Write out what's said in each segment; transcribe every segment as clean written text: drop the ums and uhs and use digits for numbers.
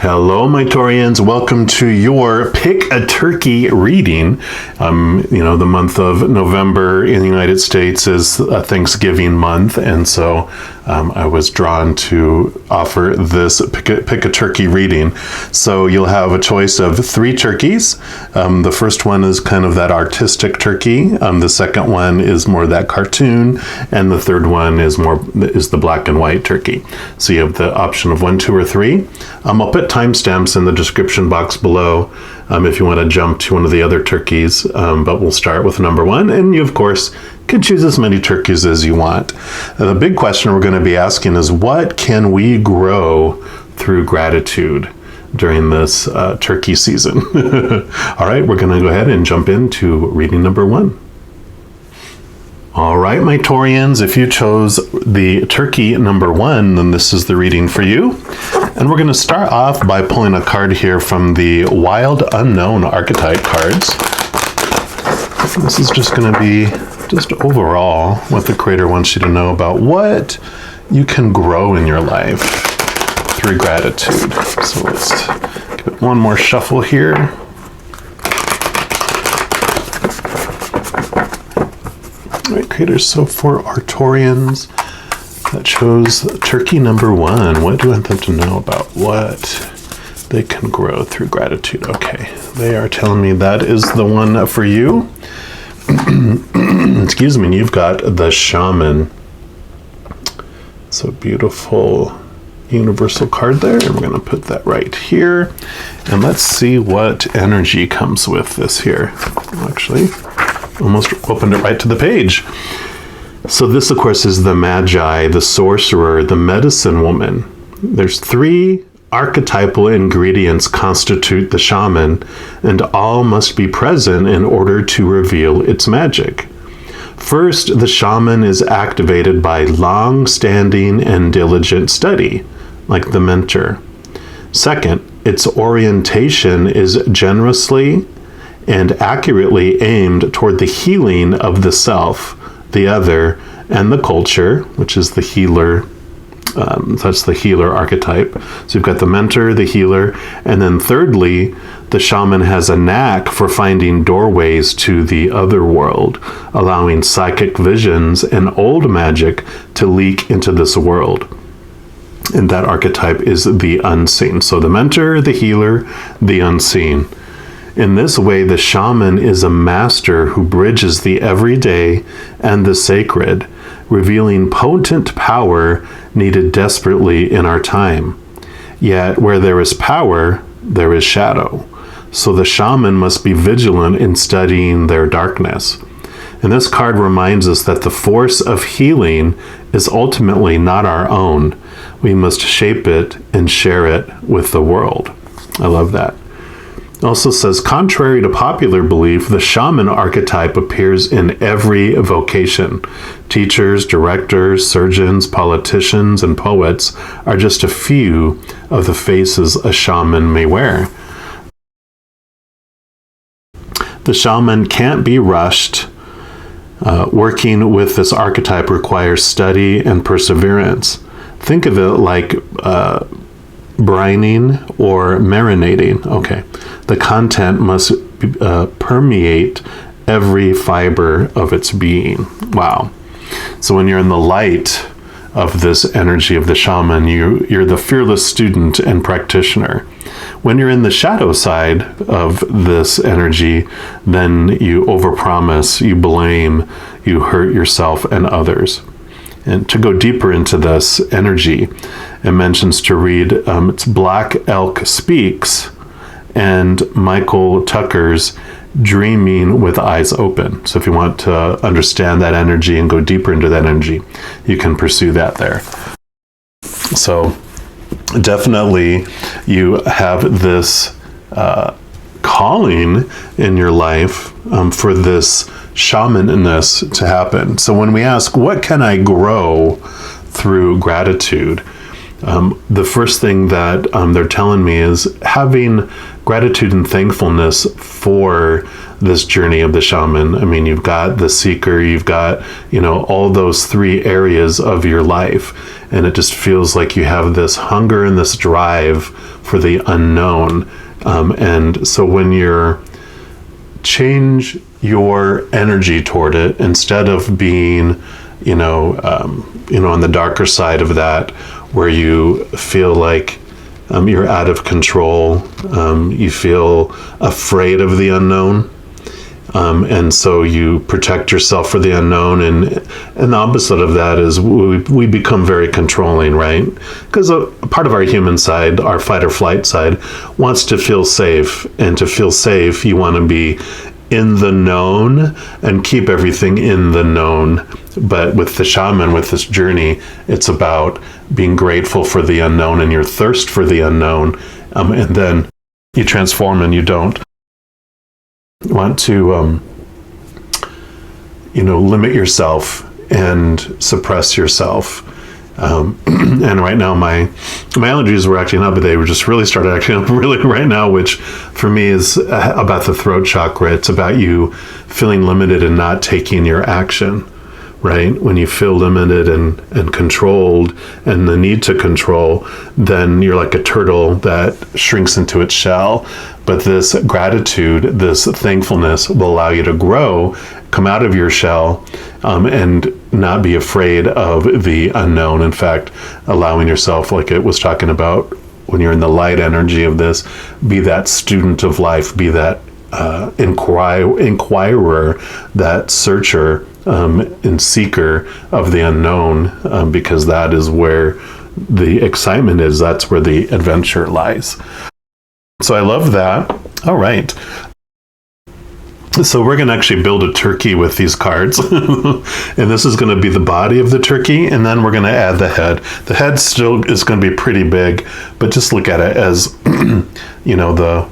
Hello, my Taurians. Welcome to your Pick a Turkey reading. The month of November in the United States is a Thanksgiving month, and so I was drawn to offer this Pick a Turkey reading. So you'll have a choice of 3 turkeys. The first one is kind of that artistic turkey. The second one is more that cartoon, and the third one is the black and white turkey. So you have the option of 1, 2, or 3. I'll put timestamps in the description box below if you want to jump to one of the other turkeys, but we'll start with number 1, and you of course can choose as many turkeys as you want. The big question we're going to be asking is, what can we grow through gratitude during this turkey season? All right, we're going to go ahead and jump into reading number 1. All right, my Taurians, if you chose the turkey number 1, then this is the reading for you. And we're going to start off by pulling a card here from the Wild Unknown archetype cards. This is just going to be just overall what the Creator wants you to know about what you can grow in your life through gratitude. So let's give it one more shuffle here. All right, Creators, so for our Taurians that chose turkey number 1, what do you want them to know about what they can grow through gratitude? Okay, they are telling me that is the one for you. Excuse me, you've got the Shaman. So beautiful universal card there, and we're going to put that right here. And let's see what energy comes with this here. Actually, almost opened it right to the page. So this, of course, is the Magi, the Sorcerer, the Medicine Woman. There's 3 archetypal ingredients constitute the shaman, and all must be present in order to reveal its magic. First, the shaman is activated by long-standing and diligent study, like the mentor. Second, its orientation is generously and accurately aimed toward the healing of the self, the other, and the culture, which is the healer. That's the healer archetype. So you've got the mentor, the healer, and then thirdly, the shaman has a knack for finding doorways to the other world, allowing psychic visions and old magic to leak into this world. And that archetype is the unseen. So the mentor, the healer, the unseen. In this way, the shaman is a master who bridges the everyday and the sacred, revealing potent power needed desperately in our time. Yet, where there is power, there is shadow. So the shaman must be vigilant in studying their darkness. And this card reminds us that the force of healing is ultimately not our own. We must shape it and share it with the world. I love that. It also says, contrary to popular belief, the shaman archetype appears in every vocation. Teachers, directors, surgeons, politicians, and poets are just a few of the faces a shaman may wear. The shaman can't be rushed. Working with this archetype requires study and perseverance. Think of it like brining or marinating. Okay, the content must permeate every fiber of its being. Wow. So when you're in the light of this energy of the shaman, you're the fearless student and practitioner. When you're in the shadow side of this energy, then you overpromise, you blame, you hurt yourself and others. And to go deeper into this energy, it mentions to read, it's Black Elk Speaks and Michael Tucker's Dreaming with Eyes Open. So if you want to understand that energy and go deeper into that energy, you can pursue that there. So definitely you have this calling in your life for this shamanness to happen. So when we ask, what can I grow through gratitude? The first thing that they're telling me is having gratitude and thankfulness for this journey of the shaman. I mean, you've got the seeker, you've got, all those three areas of your life. And it just feels like you have this hunger and this drive for the unknown. And so when you're change your energy toward it, instead of being, on the darker side of that, where you feel like you're out of control, you feel afraid of the unknown, and so you protect yourself for the unknown, and the opposite of that is we become very controlling, right? Because a part of our human side, our fight or flight side, wants to feel safe, and to feel safe, you want to be in the known and keep everything in the known. But with the shaman, with this journey, it's about being grateful for the unknown and your thirst for the unknown, and then you transform, and you don't want to limit yourself and suppress yourself. And right now my allergies were acting up, but they were just really started acting up really right now, which for me is about the throat chakra. It's about you feeling limited and not taking your action, right? When you feel limited and controlled and the need to control, then you're like a turtle that shrinks into its shell. But this gratitude, this thankfulness will allow you to grow, come out of your shell, and not be afraid of the unknown. In fact, allowing yourself, like it was talking about when you're in the light energy of this, be that student of life, be that inquirer, that searcher and seeker of the unknown, because that is where the excitement is. That's where the adventure lies. So I love that. All right. So we're going to actually build a turkey with these cards. And this is going to be the body of the turkey. And then we're going to add the head. The head still is going to be pretty big, but just look at it as, the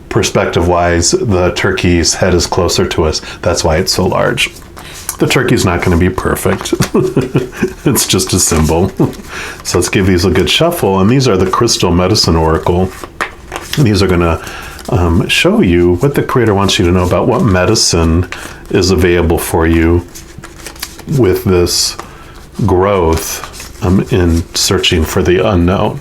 perspective wise, the turkey's head is closer to us. That's why it's so large. The turkey's not going to be perfect. It's just a symbol. So let's give these a good shuffle. And these are the Crystal Medicine Oracle. And these are going to show you what the Creator wants you to know about what medicine is available for you with this growth in searching for the unknown.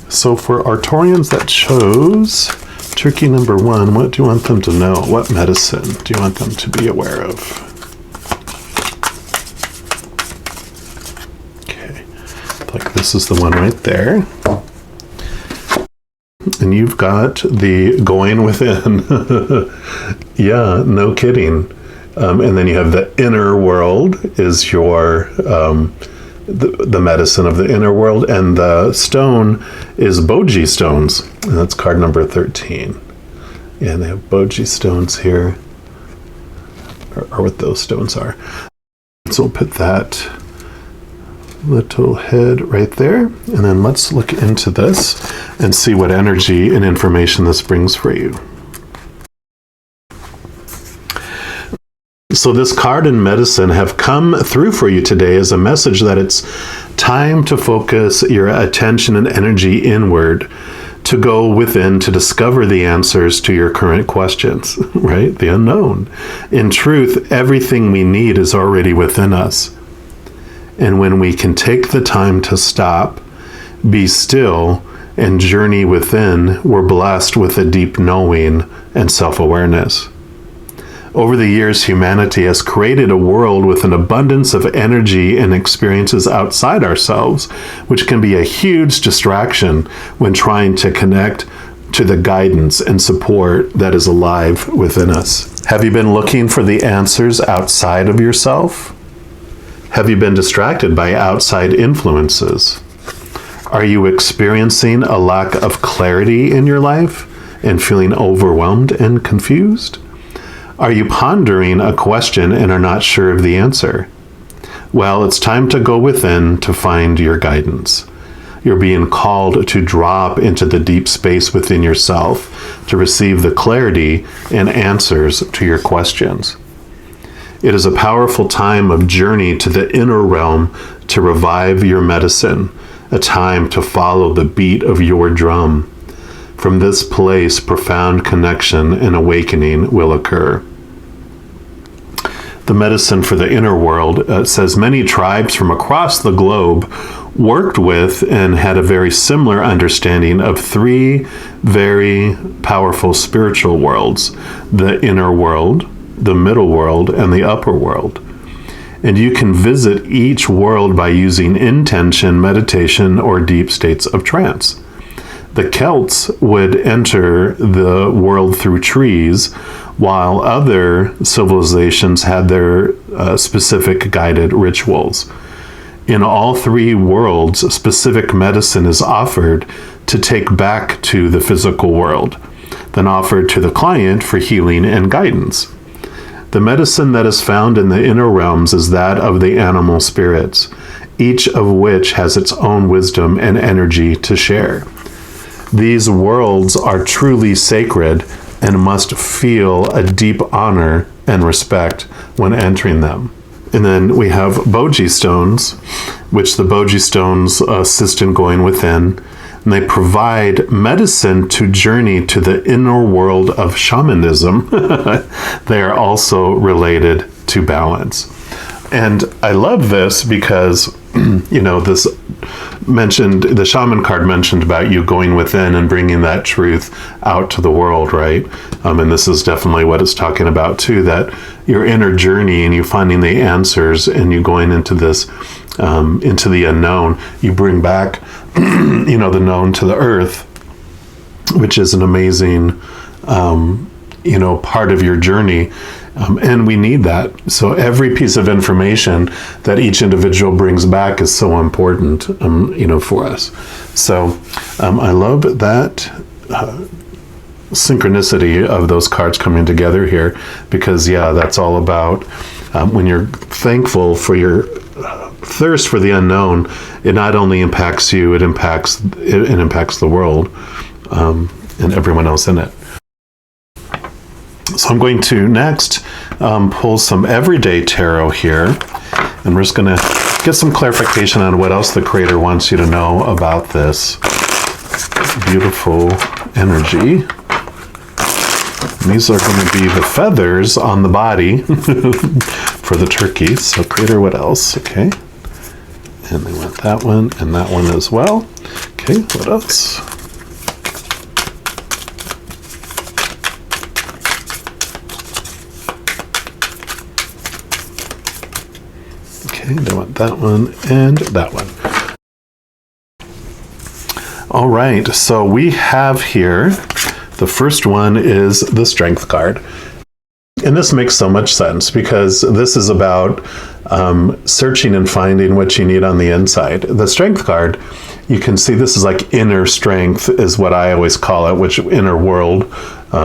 So for Arcturians that chose turkey number 1, what do you want them to know? What medicine do you want them to be aware of? Okay, like this is the one right there. And you've got the going within. Yeah, no kidding. And then you have the inner world is your the medicine of the inner world, and the stone is boji stones, and that's card number 13. And they have boji stones here, or what those stones are. So we'll put that little head right there, and then let's look into this and see what energy and information this brings for you. So this card and medicine have come through for you today as a message that it's time to focus your attention and energy inward, to go within to discover the answers to your current questions, right? The unknown. In truth, everything we need is already within us. And when we can take the time to stop, be still, and journey within, we're blessed with a deep knowing and self-awareness. Over the years, humanity has created a world with an abundance of energy and experiences outside ourselves, which can be a huge distraction when trying to connect to the guidance and support that is alive within us. Have you been looking for the answers outside of yourself? Have you been distracted by outside influences? Are you experiencing a lack of clarity in your life and feeling overwhelmed and confused? Are you pondering a question and are not sure of the answer? Well, it's time to go within to find your guidance. You're being called to drop into the deep space within yourself to receive the clarity and answers to your questions. It is a powerful time of journey to the inner realm to revive your medicine, a time to follow the beat of your drum. From this place, profound connection and awakening will occur. The medicine for the inner world says many tribes from across the globe worked with and had a very similar understanding of three very powerful spiritual worlds: the inner world, the middle world, and the upper world. And you can visit each world by using intention, meditation, or deep states of trance. The Celts would enter the world through trees, while other civilizations had their specific guided rituals. In all three worlds, specific medicine is offered to take back to the physical world, then offered to the client for healing and guidance. The medicine that is found in the inner realms is that of the animal spirits, each of which has its own wisdom and energy to share. These worlds are truly sacred and must feel a deep honor and respect when entering them. And then we have boji stones, which the boji stones assist in going within. And they provide medicine to journey to the inner world of shamanism. They are also related to balance. And I love this because, this mentioned, the shaman card mentioned about you going within and bringing that truth out to the world, right? And this is definitely what it's talking about too, that your inner journey and you finding the answers and you going into this, into the unknown, you bring back, the known to the earth, which is an amazing, part of your journey. And we need that. So every piece of information that each individual brings back is so important, for us. So I love that synchronicity of those cards coming together here, because that's all about when you're thankful for your thirst for the unknown, it not only impacts you, it impacts the world and everyone else in it. So I'm going to next pull some everyday tarot here, and we're just going to get some clarification on what else the Creator wants you to know about this beautiful energy. And these are going to be the feathers on the body for the turkey. So Creator, what else? Okay. And they want that one and that one as well. Okay, what else? Okay, they want that one and that one. All right, so we have here, the first one is the Strength card. And this makes so much sense because this is about searching and finding what you need on the inside. The Strength card, you can see this is like inner strength is what I always call it, which inner world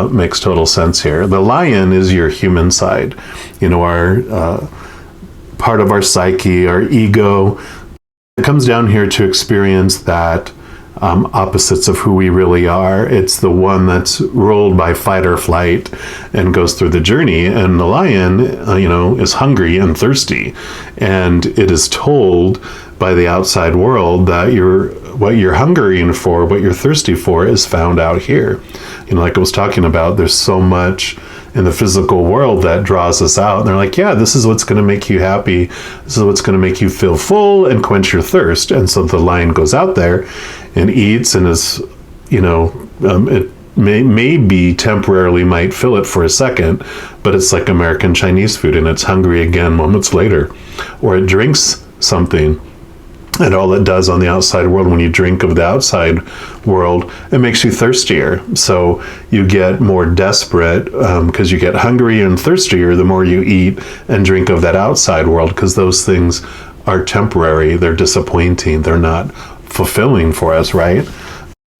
makes total sense here. The lion is your human side, our part of our psyche, our ego. It comes down here to experience that opposites of who we really are. It's the one that's ruled by fight or flight and goes through the journey. And the lion, is hungry and thirsty. And it is told by the outside world that what you're hungering for, what you're thirsty for is found out here. Like I was talking about, there's so much in the physical world that draws us out. And they're like, yeah, this is what's going to make you happy. This is what's going to make you feel full and quench your thirst. And so the lion goes out there and eats and is, it maybe temporarily might fill it for a second, but it's like American Chinese food and it's hungry again moments later. Or it drinks something. And all it does on the outside world, when you drink of the outside world, it makes you thirstier. So you get more desperate because you get hungrier and thirstier the more you eat and drink of that outside world, because those things are temporary. They're disappointing. They're not fulfilling for us, right?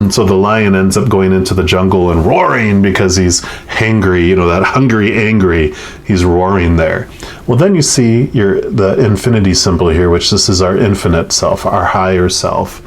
And so the lion ends up going into the jungle and roaring because he's hangry, that hungry, angry, he's roaring there. Well, then you see the infinity symbol here, which this is our infinite self, our higher self.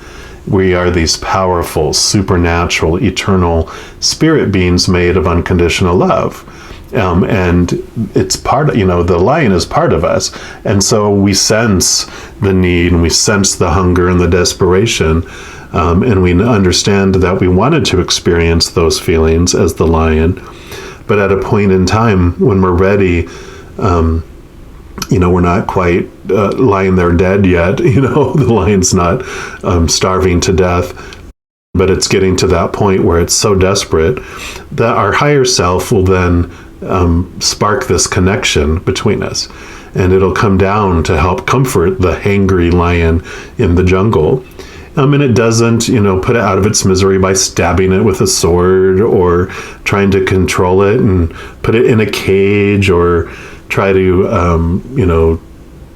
We are these powerful, supernatural, eternal spirit beings made of unconditional love. And it's part of, the lion is part of us. And so we sense the need and we sense the hunger and the desperation. And we understand that we wanted to experience those feelings as the lion. But at a point in time when we're ready, we're not quite lying there dead yet. The lion's not starving to death. But it's getting to that point where it's so desperate that our higher self will then spark this connection between us. And it'll come down to help comfort the hangry lion in the jungle. And it doesn't, put it out of its misery by stabbing it with a sword or trying to control it and put it in a cage or try to,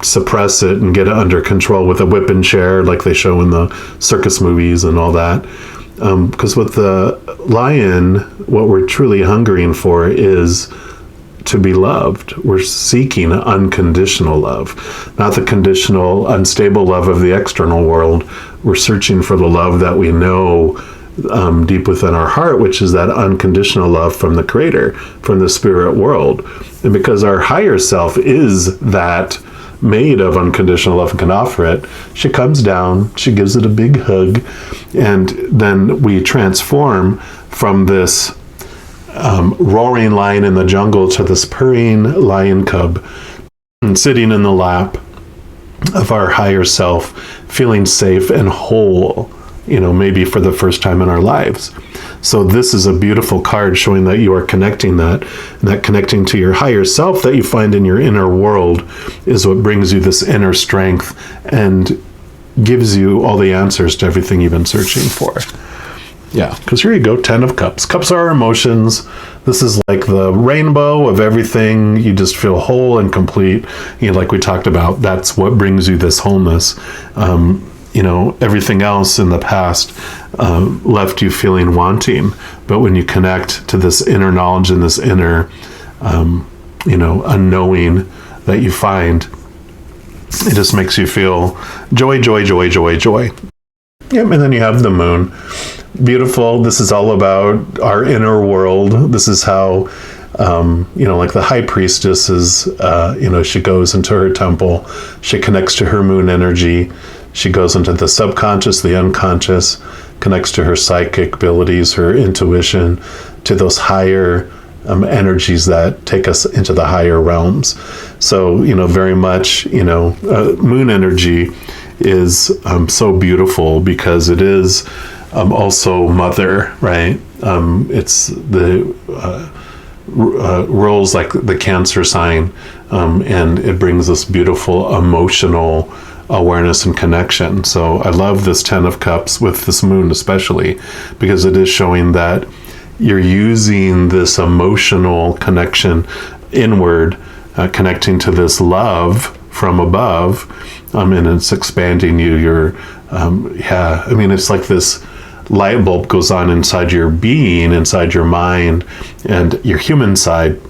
suppress it and get it under control with a whip and chair like they show in the circus movies and all that. Because with the lion, what we're truly hungering for is to be loved. We're seeking unconditional love, not the conditional, unstable love of the external world. We're searching for the love that we know deep within our heart, which is that unconditional love from the Creator, from the spirit world. And because our higher self is that made of unconditional love and can offer it, she comes down, she gives it a big hug, and then we transform from this roaring lion in the jungle to this purring lion cub and sitting in the lap of our higher self, feeling safe and whole, maybe for the first time in our lives. So this is a beautiful card showing that you are connecting that, and that connecting to your higher self that you find in your inner world is what brings you this inner strength and gives you all the answers to everything you've been searching for. Yeah, because here you go, 10 of Cups. Cups are our emotions. This is like the rainbow of everything. You just feel whole and complete. Like we talked about, that's what brings you this wholeness. Everything else in the past left you feeling wanting. But when you connect to this inner knowledge and this inner, unknowing that you find, it just makes you feel joy, joy, joy, joy, joy. Yep, and then you have the moon. Beautiful. This is all about our inner world. This is how, like the high priestess is, she goes into her temple. She connects to her moon energy. She goes into the subconscious, the unconscious, connects to her psychic abilities, her intuition, to those higher energies that take us into the higher realms. So, very much, moon energy is so beautiful because it is also mother, right? It's the rules like the Cancer sign, and it brings this beautiful emotional awareness and connection. So I love this 10 of Cups with this moon especially, because it is showing that you're using this emotional connection inward, connecting to this love from above, and it's expanding you. It's like this light bulb goes on inside your being, inside your mind, and your human side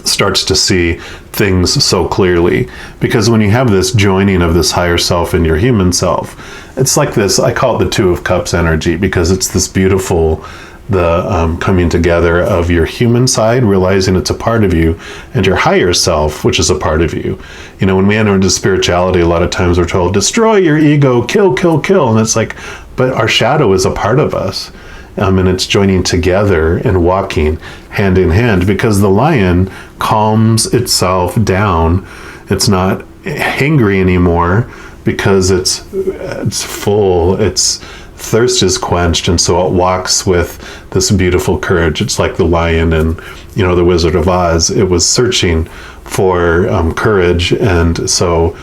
starts to see things so clearly. Because when you have this joining of this higher self and your human self, it's like this, I call it the 2 of Cups energy, because it's this beautiful, coming together of your human side, realizing it's a part of you, and your higher self, which is a part of you. When we enter into spirituality, a lot of times we're told, destroy your ego, kill, kill, kill. And it's like, but our shadow is a part of us. And it's joining together and walking hand in hand, because the lion calms itself down. It's not hangry anymore because it's full. Its thirst is quenched, and so it walks with this beautiful courage. It's like the lion in, the Wizard of Oz. It was searching for courage, and so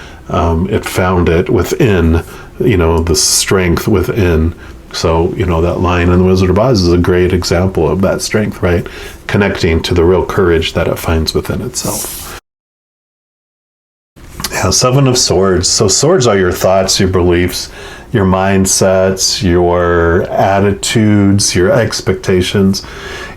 it found it within, the strength within. So, that lion in the Wizard of Oz is a great example of that strength, right? Connecting to the real courage that it finds within itself. Yeah, 7 of Swords. So swords are your thoughts, your beliefs, your mindsets, your attitudes, your expectations.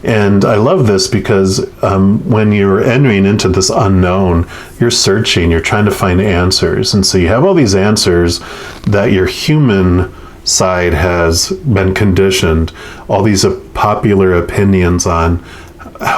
And I love this because when you're entering into this unknown, you're searching, you're trying to find answers. And so you have all these answers that your human side has been conditioned, all these popular opinions on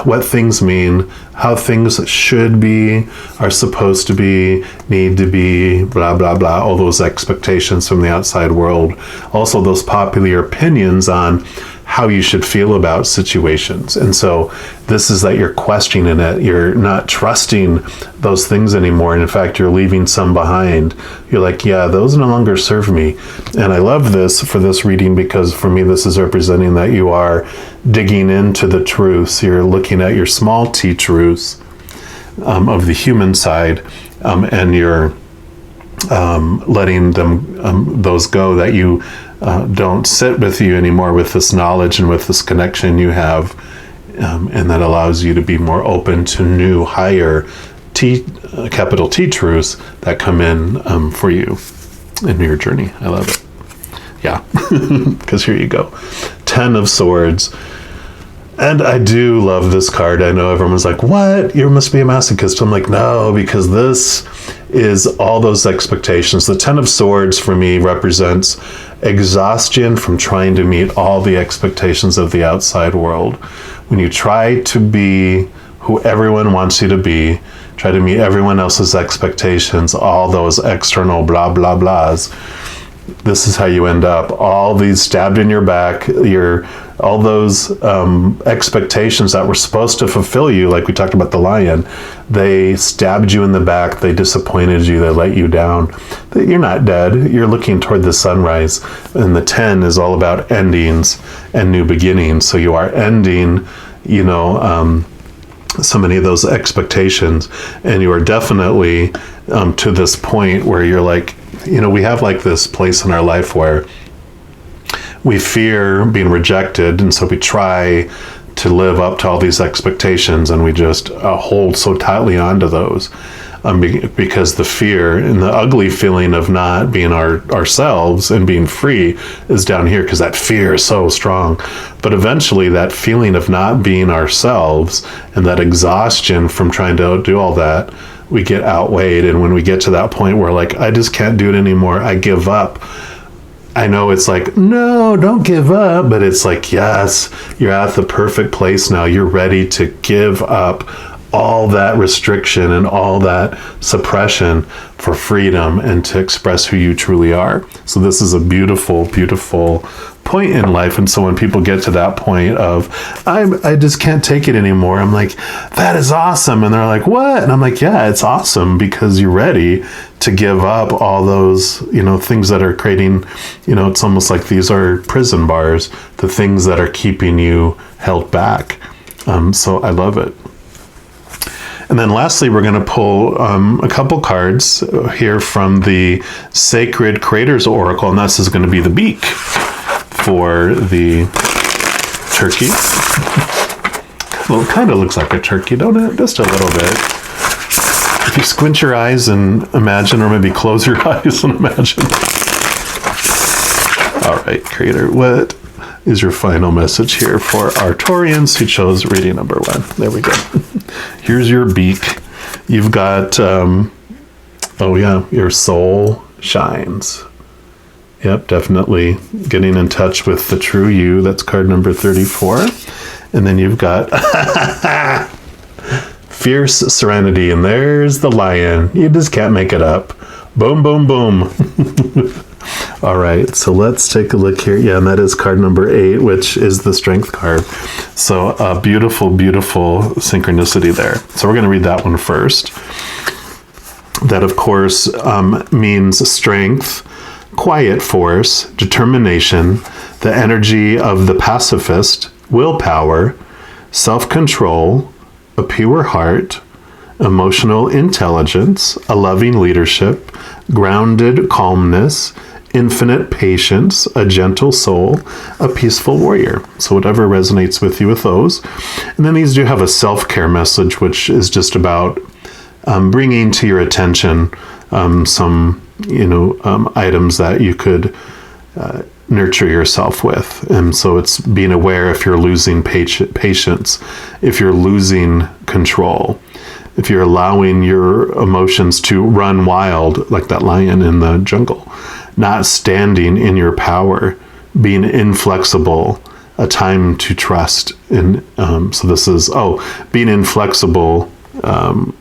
what things mean, how things should be, are supposed to be, need to be, blah, blah, blah, all those expectations from the outside world. Also, those popular opinions on how you should feel about situations. And so this is that you're questioning it. You're not trusting those things anymore. And in fact, you're leaving some behind. You're like, yeah, those no longer serve me. And I love this for this reading, because for me, this is representing that you are digging into the truths. You're looking at your small t truths of the human side, and you're letting them those go, that you don't sit with you anymore with this knowledge and with this connection you have, and that allows you to be more open to new, higher capital T truths that come in for you in your journey. I love it. Yeah, because here you go. 10 of Swords. And I do love this card. I know everyone's like, what? You must be a masochist. I'm like, no, because this is all those expectations. The 10 of Swords for me represents exhaustion from trying to meet all the expectations of the outside world. When you try to be who everyone wants you to be, try to meet everyone else's expectations, all those external blah, blah, blahs, this is how you end up. All these stabbed in your back, all those expectations that were supposed to fulfill you, like we talked about the lion, they stabbed you in the back, they disappointed you, they let you down. You're not dead, you're looking toward the sunrise. And the 10 is all about endings and new beginnings. So you are ending, so many of those expectations, and you are definitely to this point where you're like, we have like this place in our life where we fear being rejected, and so we try to live up to all these expectations, and we just hold so tightly onto those because the fear and the ugly feeling of not being ourselves and being free is down here, because that fear is so strong. But eventually that feeling of not being ourselves and that exhaustion from trying to do all that, we get outweighed. And when we get to that point where like, I just can't do it anymore, I give up. I know it's like, no, don't give up. But it's like, yes, you're at the perfect place now. You're ready to give up all that restriction and all that suppression for freedom and to express who you truly are. So this is a beautiful, beautiful point in life. And so when people get to that point of, I just can't take it anymore, I'm like, that is awesome. And they're like, what? And I'm like, yeah, it's awesome, because you're ready to give up all those, things that are creating, it's almost like these are prison bars, the things that are keeping you held back. So I love it. And then lastly, we're going to pull a couple cards here from the Sacred Creator's Oracle, and this is going to be the beak for the turkey. Well, it kind of looks like a turkey, don't it? Just a little bit. If you squint your eyes and imagine, or maybe close your eyes and imagine. All right, Creator, what is your final message here for our Taurians who chose reading number 1? There we go. Here's your beak. You've got, your soul shines. Yep, definitely getting in touch with the true you. That's card number 34. And then you've got fierce serenity. And there's the lion. You just can't make it up. Boom, boom, boom. All right, so let's take a look here. Yeah, and that is card number 8, which is the strength card. So a beautiful, beautiful synchronicity there. So we're going to read that one first. That, of course, means strength, quiet force, determination, the energy of the pacifist, willpower, self-control, a pure heart, emotional intelligence, a loving leadership, grounded calmness, infinite patience, a gentle soul, a peaceful warrior. So whatever resonates with you with those. And then these do have a self-care message, which is just about bringing to your attention some, items that you could nurture yourself with. And so it's being aware if you're losing patience, if you're losing control, if you're allowing your emotions to run wild like that lion in the jungle, not standing in your power, being inflexible, a time to trust. So this is, being inflexible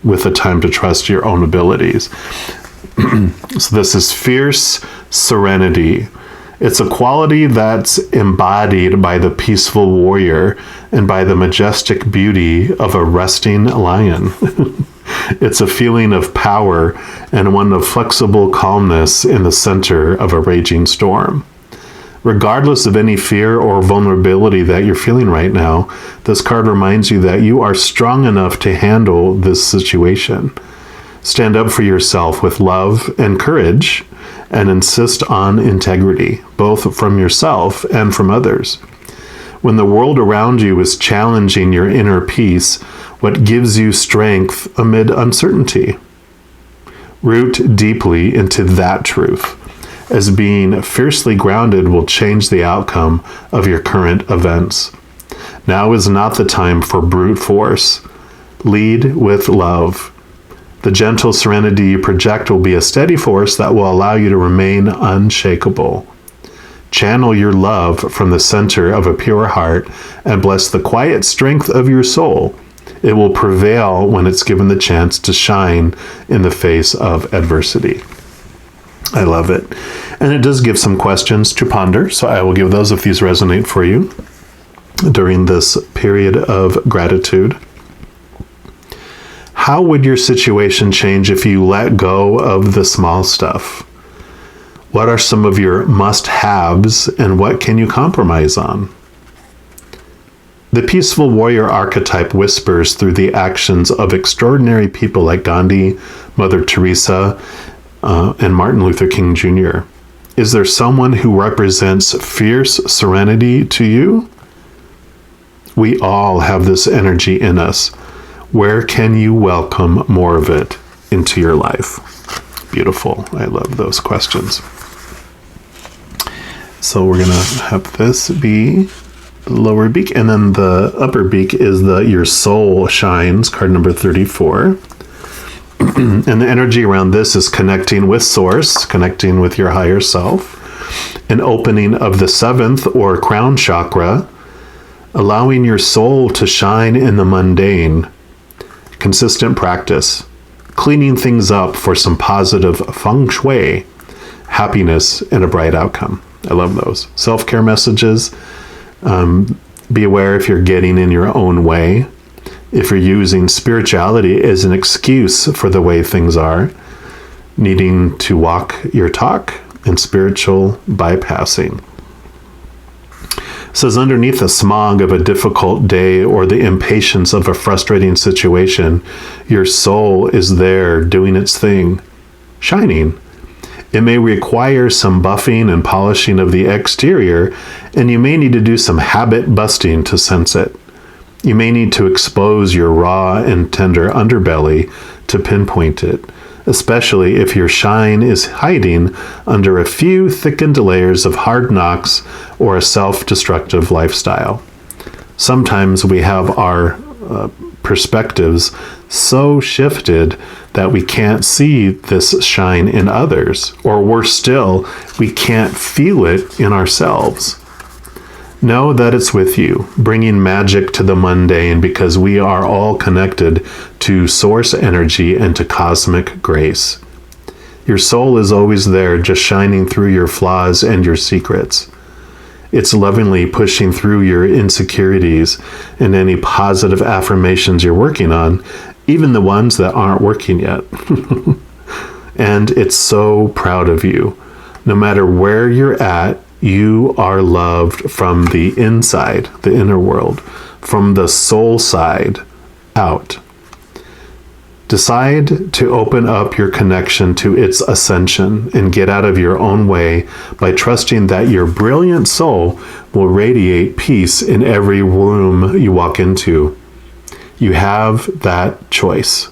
with a time to trust your own abilities. So this is fierce serenity. It's a quality that's embodied by the peaceful warrior and by the majestic beauty of a resting lion. It's a feeling of power and one of flexible calmness in the center of a raging storm. Regardless of any fear or vulnerability that you're feeling right now, this card reminds you that you are strong enough to handle this situation. Stand up for yourself with love and courage, and insist on integrity, both from yourself and from others. When the world around you is challenging your inner peace, what gives you strength amid uncertainty? Root deeply into that truth, as being fiercely grounded will change the outcome of your current events. Now is not the time for brute force. Lead with love. The gentle serenity you project will be a steady force that will allow you to remain unshakable. Channel your love from the center of a pure heart and bless the quiet strength of your soul. It will prevail when it's given the chance to shine in the face of adversity. I love it. And it does give some questions to ponder, so I will give those if these resonate for you during this period of gratitude. How would your situation change if you let go of the small stuff? What are some of your must-haves and what can you compromise on? The peaceful warrior archetype whispers through the actions of extraordinary people like Gandhi, Mother Teresa, and Martin Luther King Jr. Is there someone who represents fierce serenity to you? We all have this energy in us. Where can you welcome more of it into your life? Beautiful. I love those questions. So we're going to have this be the lower beak, and then the upper beak is your soul shines, card number 34. And the energy around this is connecting with source, connecting with your higher self, an opening of the seventh or crown chakra, allowing your soul to shine in the mundane. Consistent practice, cleaning things up for some positive feng shui, happiness, and a bright outcome. I love those. Self-care messages. Be aware if you're getting in your own way. If you're using spirituality as an excuse for the way things are, needing to walk your talk, and spiritual bypassing. It says underneath the smog of a difficult day or the impatience of a frustrating situation, your soul is there doing its thing, shining. It may require some buffing and polishing of the exterior, and you may need to do some habit busting to sense it. You may need to expose your raw and tender underbelly to pinpoint it, especially if your shine is hiding under a few thickened layers of hard knocks or a self-destructive lifestyle. Sometimes we have our perspectives so shifted that we can't see this shine in others, or worse still, we can't feel it in ourselves. Know that it's with you, bringing magic to the mundane, because we are all connected to source energy and to cosmic grace. Your soul is always there, just shining through your flaws and your secrets. It's lovingly pushing through your insecurities and any positive affirmations you're working on, even the ones that aren't working yet. And it's so proud of you. No matter where you're at, you are loved from the inside, the inner world, from the soul side out. Decide to open up your connection to its ascension and get out of your own way by trusting that your brilliant soul will radiate peace in every room you walk into. You have that choice.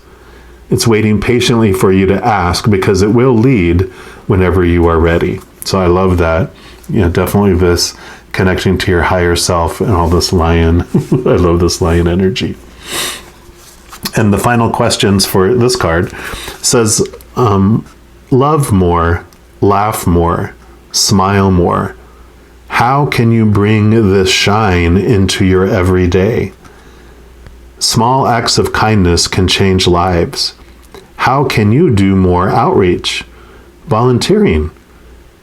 It's waiting patiently for you to ask, because it will lead whenever you are ready. So I love that. Definitely this connecting to your higher self and all this lion. I love this lion energy. And the final questions for this card says, love more, laugh more, smile more, How can you bring this shine into your everyday? Small acts of kindness can change lives. How can you do more outreach? Volunteering.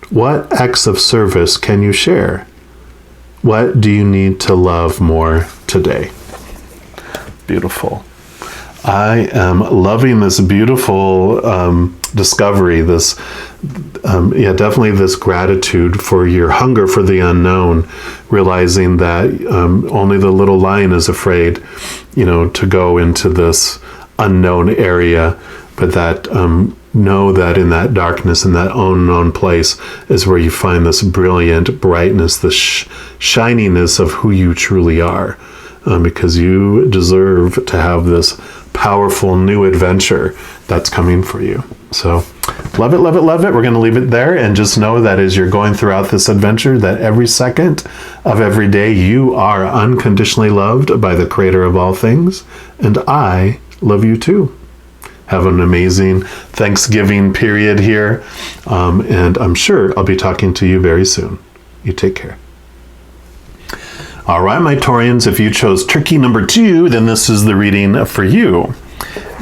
What acts of service can you share? What do you need to love more today? Beautiful. I am loving this beautiful discovery, definitely this gratitude for your hunger for the unknown, realizing that only the little lion is afraid, to go into this unknown area, but that know that in that darkness, in that unknown place, is where you find this brilliant brightness, the shininess of who you truly are, because you deserve to have this powerful new adventure that's coming for you. So love it, love it, love it. We're going to leave it there, and just know that as you're going throughout this adventure, that every second of every day you are unconditionally loved by the Creator of all things, and I love you too. Have an amazing Thanksgiving period here, and I'm sure I'll be talking to you very soon. You take care. All right, my Taurians, if you chose turkey number 2, then this is the reading for you.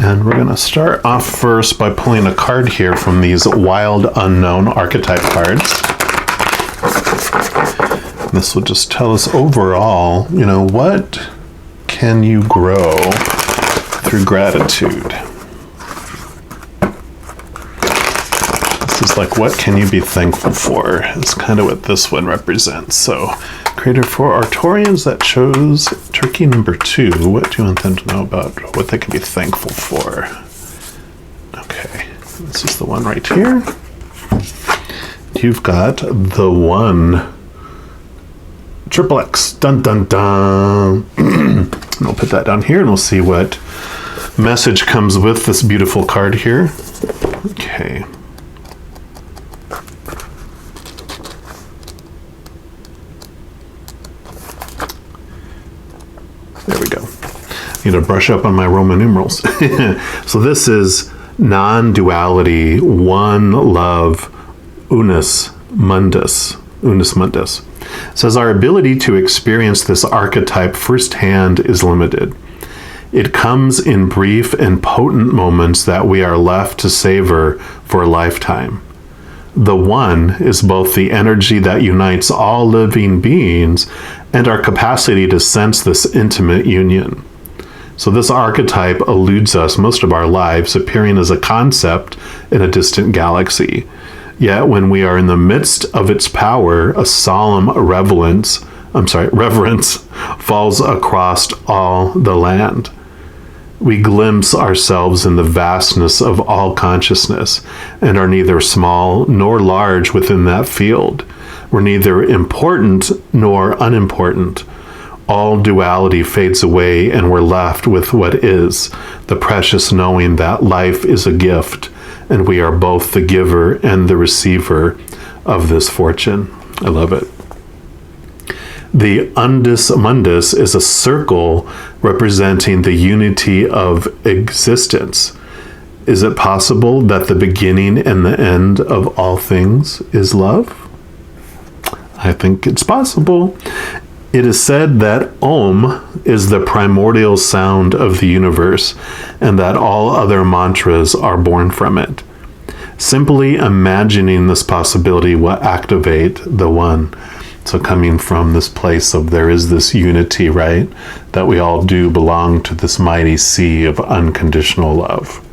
And we're going to start off first by pulling a card here from these Wild Unknown archetype cards. This will just tell us overall, what can you grow through gratitude? This is like, what can you be thankful for? It's kind of what this one represents. So, Creator, for our Taurians that chose turkey number 2, what do you want them to know about what they can be thankful for? Okay, this is the one right here. You've got the 1. Triple X. Dun, dun, dun. And we'll put that down here, and we'll see what message comes with this beautiful card here. Okay. There we go. Need to brush up on my Roman numerals. So this is non-duality, one love, unus mundus. Unus mundus. It says our ability to experience this archetype firsthand is limited. It comes in brief and potent moments that we are left to savor for a lifetime. The one is both the energy that unites all living beings and our capacity to sense this intimate union. So this archetype eludes us most of our lives, appearing as a concept in a distant galaxy. Yet when we are in the midst of its power, a solemn reverence falls across all the land. We glimpse ourselves in the vastness of all consciousness and are neither small nor large within that field. We're neither important nor unimportant. All duality fades away and we're left with what is, the precious knowing that life is a gift and we are both the giver and the receiver of this fortune. I love it. The undus mundus is a circle representing the unity of existence. Is it possible that the beginning and the end of all things is love? I think it's possible. It is said that Om is the primordial sound of the universe and that all other mantras are born from it. Simply imagining this possibility will activate the one. So coming from this place of there is this unity, right? That we all do belong to this mighty sea of unconditional love.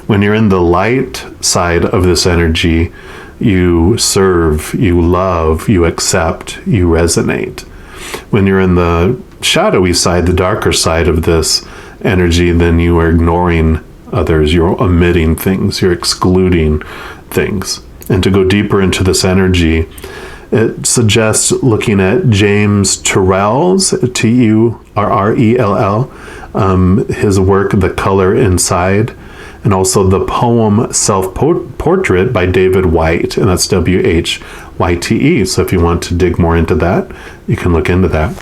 When you're in the light side of this energy, you serve, you love, you accept, you resonate. When you're in the shadowy side, the darker side of this energy, then you are ignoring others, you're omitting things, you're excluding things. And to go deeper into this energy, it suggests looking at James Turrell's, Turrell, his work, The Color Inside, and also the poem Self-Portrait by David Whyte, and that's Whyte. So if you want to dig more into that, you can look into that.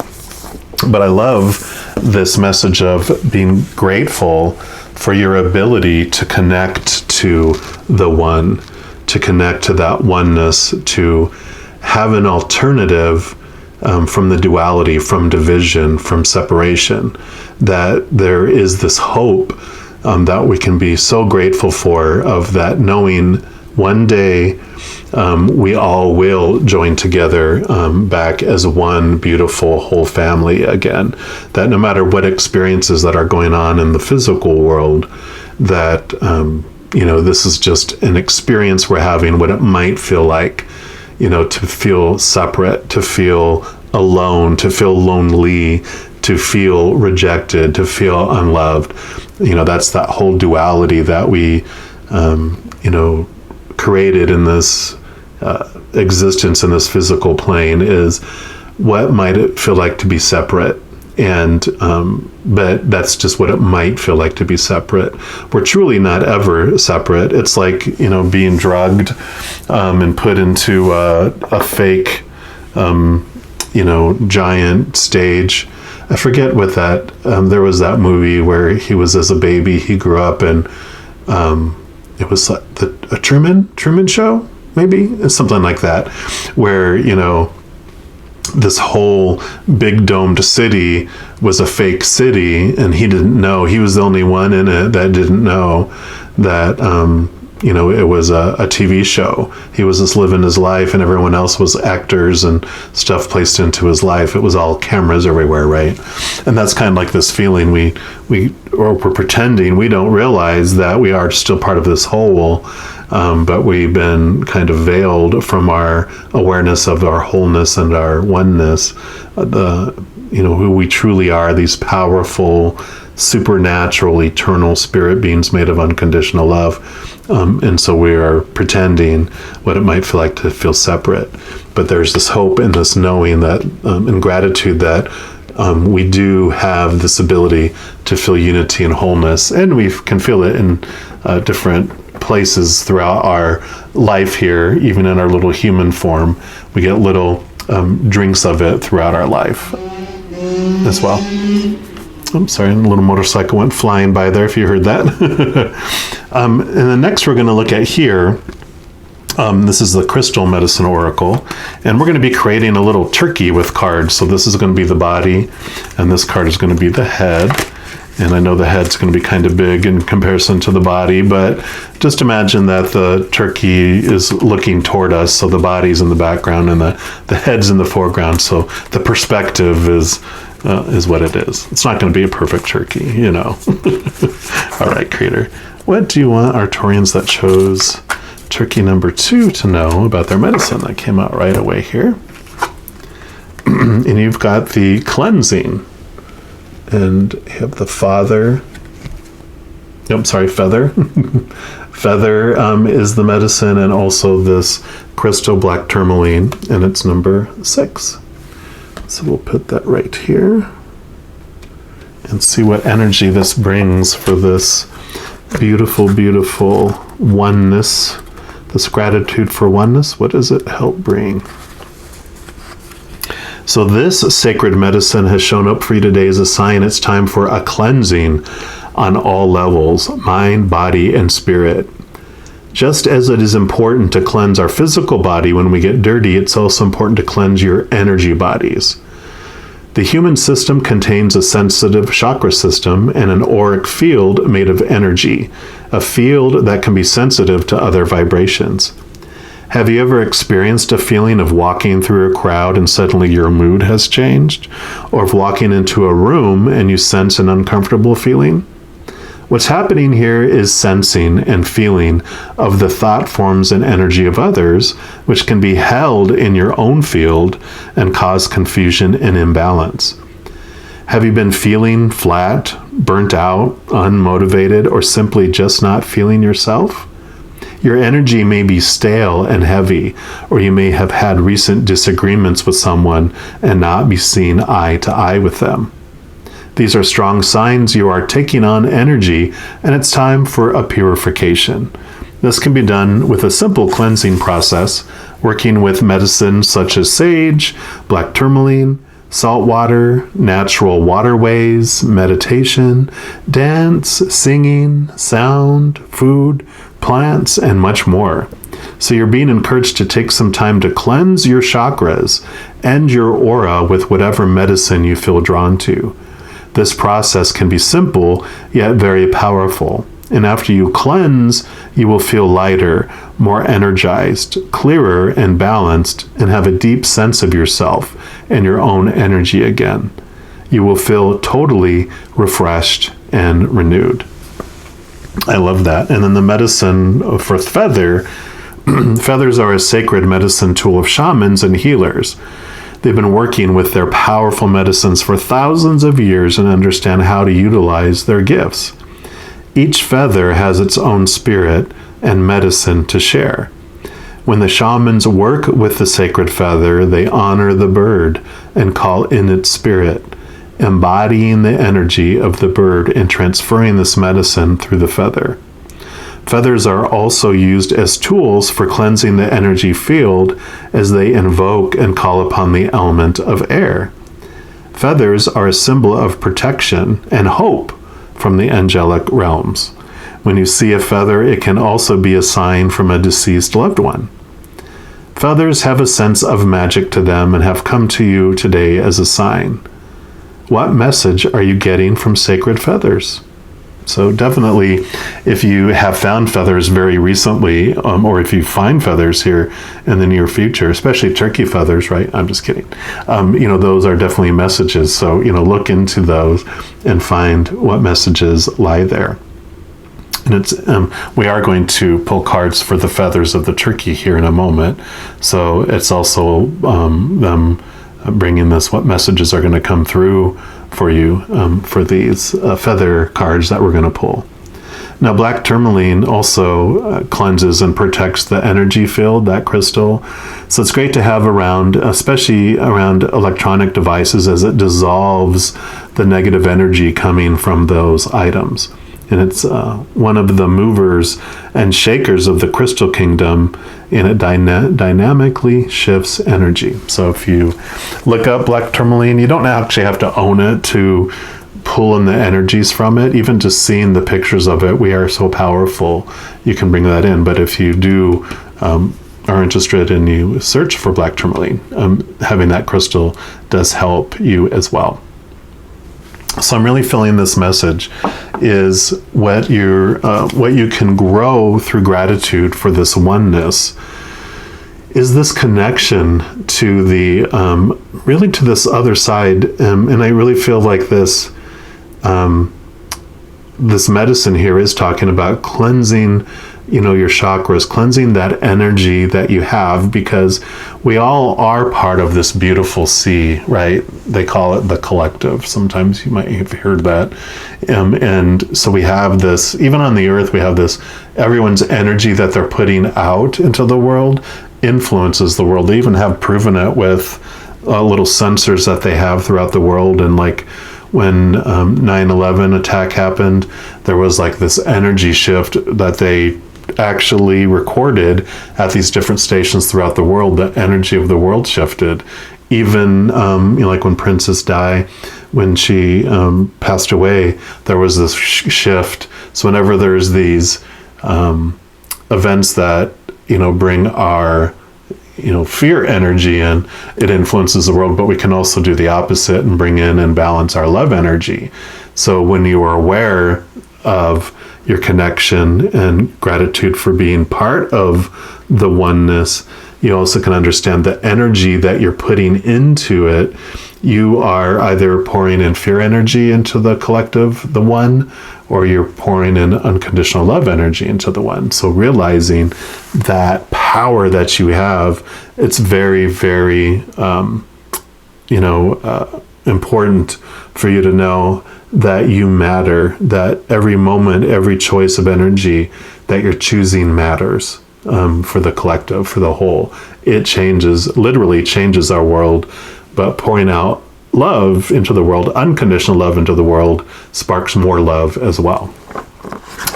But I love this message of being grateful for your ability to connect to the one, to connect to that oneness, to have an alternative from the duality, from division, from separation, that there is this hope that we can be so grateful for, of that knowing one day we all will join together back as one beautiful whole family again. That no matter what experiences that are going on in the physical world, that this is just an experience we're having, what it might feel like, to feel separate, to feel alone, to feel lonely, to feel rejected, to feel unloved. That's that whole duality that we created in this existence in this physical plane, is what might it feel like to be separate. And but that's just what it might feel like to be separate. We're truly not ever separate. It's like being drugged and put into a fake giant stage. I forget what that there was that movie where he was, as a baby, he grew up, and it was like a Truman Show, maybe? It's something like that, where this whole big domed city was a fake city, and he didn't know. He was the only one in it that didn't know that it was a TV show. He was just living his life, and everyone else was actors and stuff placed into his life. It was all cameras everywhere, right? And that's kind of like this feeling we're pretending we don't realize that we are still part of this whole, but we've been kind of veiled from our awareness of our wholeness and our oneness, who we truly are, these powerful, supernatural, eternal spirit beings made of unconditional love. And so we are pretending what it might feel like to feel separate. But there's this hope and this knowing that, and gratitude that we do have this ability to feel unity and wholeness. And we can feel it in different places throughout our life here, even in our little human form. We get little drinks of it throughout our life as well. I'm sorry, a little motorcycle went flying by there, if you heard that. And then next we're going to look at here, this is the Crystal Medicine Oracle, and we're going to be creating a little turkey with cards. So this is going to be the body, and this card is going to be the head. And I know the head's going to be kind of big in comparison to the body, but just imagine that the turkey is looking toward us, so the body's in the background and the head's in the foreground. So the perspective is what it is. It's not going to be a perfect turkey, All right, Creator. What do you want our Taurians that chose turkey number 2 to know about their medicine? That came out right away here. And you've got the cleansing. And you have the feather. Feather is the medicine, and also this crystal black tourmaline, and it's number 6. So we'll put that right here and see what energy this brings for this beautiful, beautiful oneness, this gratitude for oneness. What does it help bring? So this sacred medicine has shown up for you today as a sign it's time for a cleansing on all levels, mind, body, and spirit. Just as it is important to cleanse our physical body when we get dirty, it's also important to cleanse your energy bodies. The human system contains a sensitive chakra system and an auric field made of energy, a field that can be sensitive to other vibrations. Have you ever experienced a feeling of walking through a crowd and suddenly your mood has changed? Or of walking into a room and you sense an uncomfortable feeling? What's happening here is sensing and feeling of the thought forms and energy of others, which can be held in your own field and cause confusion and imbalance. Have you been feeling flat, burnt out, unmotivated, or simply just not feeling yourself? Your energy may be stale and heavy, or you may have had recent disagreements with someone and not be seen eye to eye with them. These are strong signs you are taking on energy, and it's time for a purification. This can be done with a simple cleansing process, working with medicines such as sage, black tourmaline, salt water, natural waterways, meditation, dance, singing, sound, food, plants, and much more. So you're being encouraged to take some time to cleanse your chakras and your aura with whatever medicine you feel drawn to. This process can be simple, yet very powerful. And after you cleanse, you will feel lighter, more energized, clearer and balanced, and have a deep sense of yourself and your own energy again. You will feel totally refreshed and renewed. I love that. And then the medicine for feather. Feathers are a sacred medicine tool of shamans and healers. They've been working with their powerful medicines for thousands of years and understand how to utilize their gifts. Each feather has its own spirit and medicine to share. When the shamans work with the sacred feather, they honor the bird and call in its spirit, embodying the energy of the bird and transferring this medicine through the feather. Feathers are also used as tools for cleansing the energy field as they invoke and call upon the element of air. Feathers are a symbol of protection and hope from the angelic realms. When you see a feather, it can also be a sign from a deceased loved one. Feathers have a sense of magic to them and have come to you today as a sign. What message are you getting from sacred feathers? So definitely, if you have found feathers very recently, or if you find feathers here in the near future, especially turkey feathers, right? I'm just kidding. Those are definitely messages. So, look into those and find what messages lie there. And it's we are going to pull cards for the feathers of the turkey here in a moment. So it's also them bringing this, what messages are going to come through for you for these feather cards that we're going to pull. Now, black tourmaline also cleanses and protects the energy field, that crystal. So it's great to have around, especially around electronic devices, as it dissolves the negative energy coming from those items. And it's one of the movers and shakers of the crystal kingdom, and it dynamically shifts energy. So if you look up black tourmaline, you don't actually have to own it to pull in the energies from it. Even just seeing the pictures of it, we are so powerful, you can bring that in. But if you do are interested and you search for black tourmaline, having that crystal does help you as well. So I'm really feeling this message is what you can grow through gratitude for this oneness is this connection to the really to this other side, and I really feel like this this medicine here is talking about cleansing your chakras, cleansing that energy that you have, because we all are part of this beautiful sea, right? They call it the collective. Sometimes you might have heard that. And so we have this, even on the earth, we have this, everyone's energy that they're putting out into the world influences the world. They even have proven it with little sensors that they have throughout the world. And like when 9/11 attack happened, there was like this energy shift that they actually recorded at these different stations throughout the world. The energy of the world shifted. Even like when Princess Di, when she passed away, there was this shift. So whenever there's these events that bring our fear energy in, it influences the world, but we can also do the opposite and bring in and balance our love energy. So when you are aware of your connection and gratitude for being part of the oneness, you also can understand the energy that you're putting into it. You are either pouring in fear energy into the collective, the one, or you're pouring in unconditional love energy into the one. So realizing that power that you have, it's very, very, important for you to know that you matter, that every moment, every choice of energy that you're choosing matters for the collective, for the whole. It literally changes our world, but pouring out love into the world, unconditional love into the world, sparks more love as well.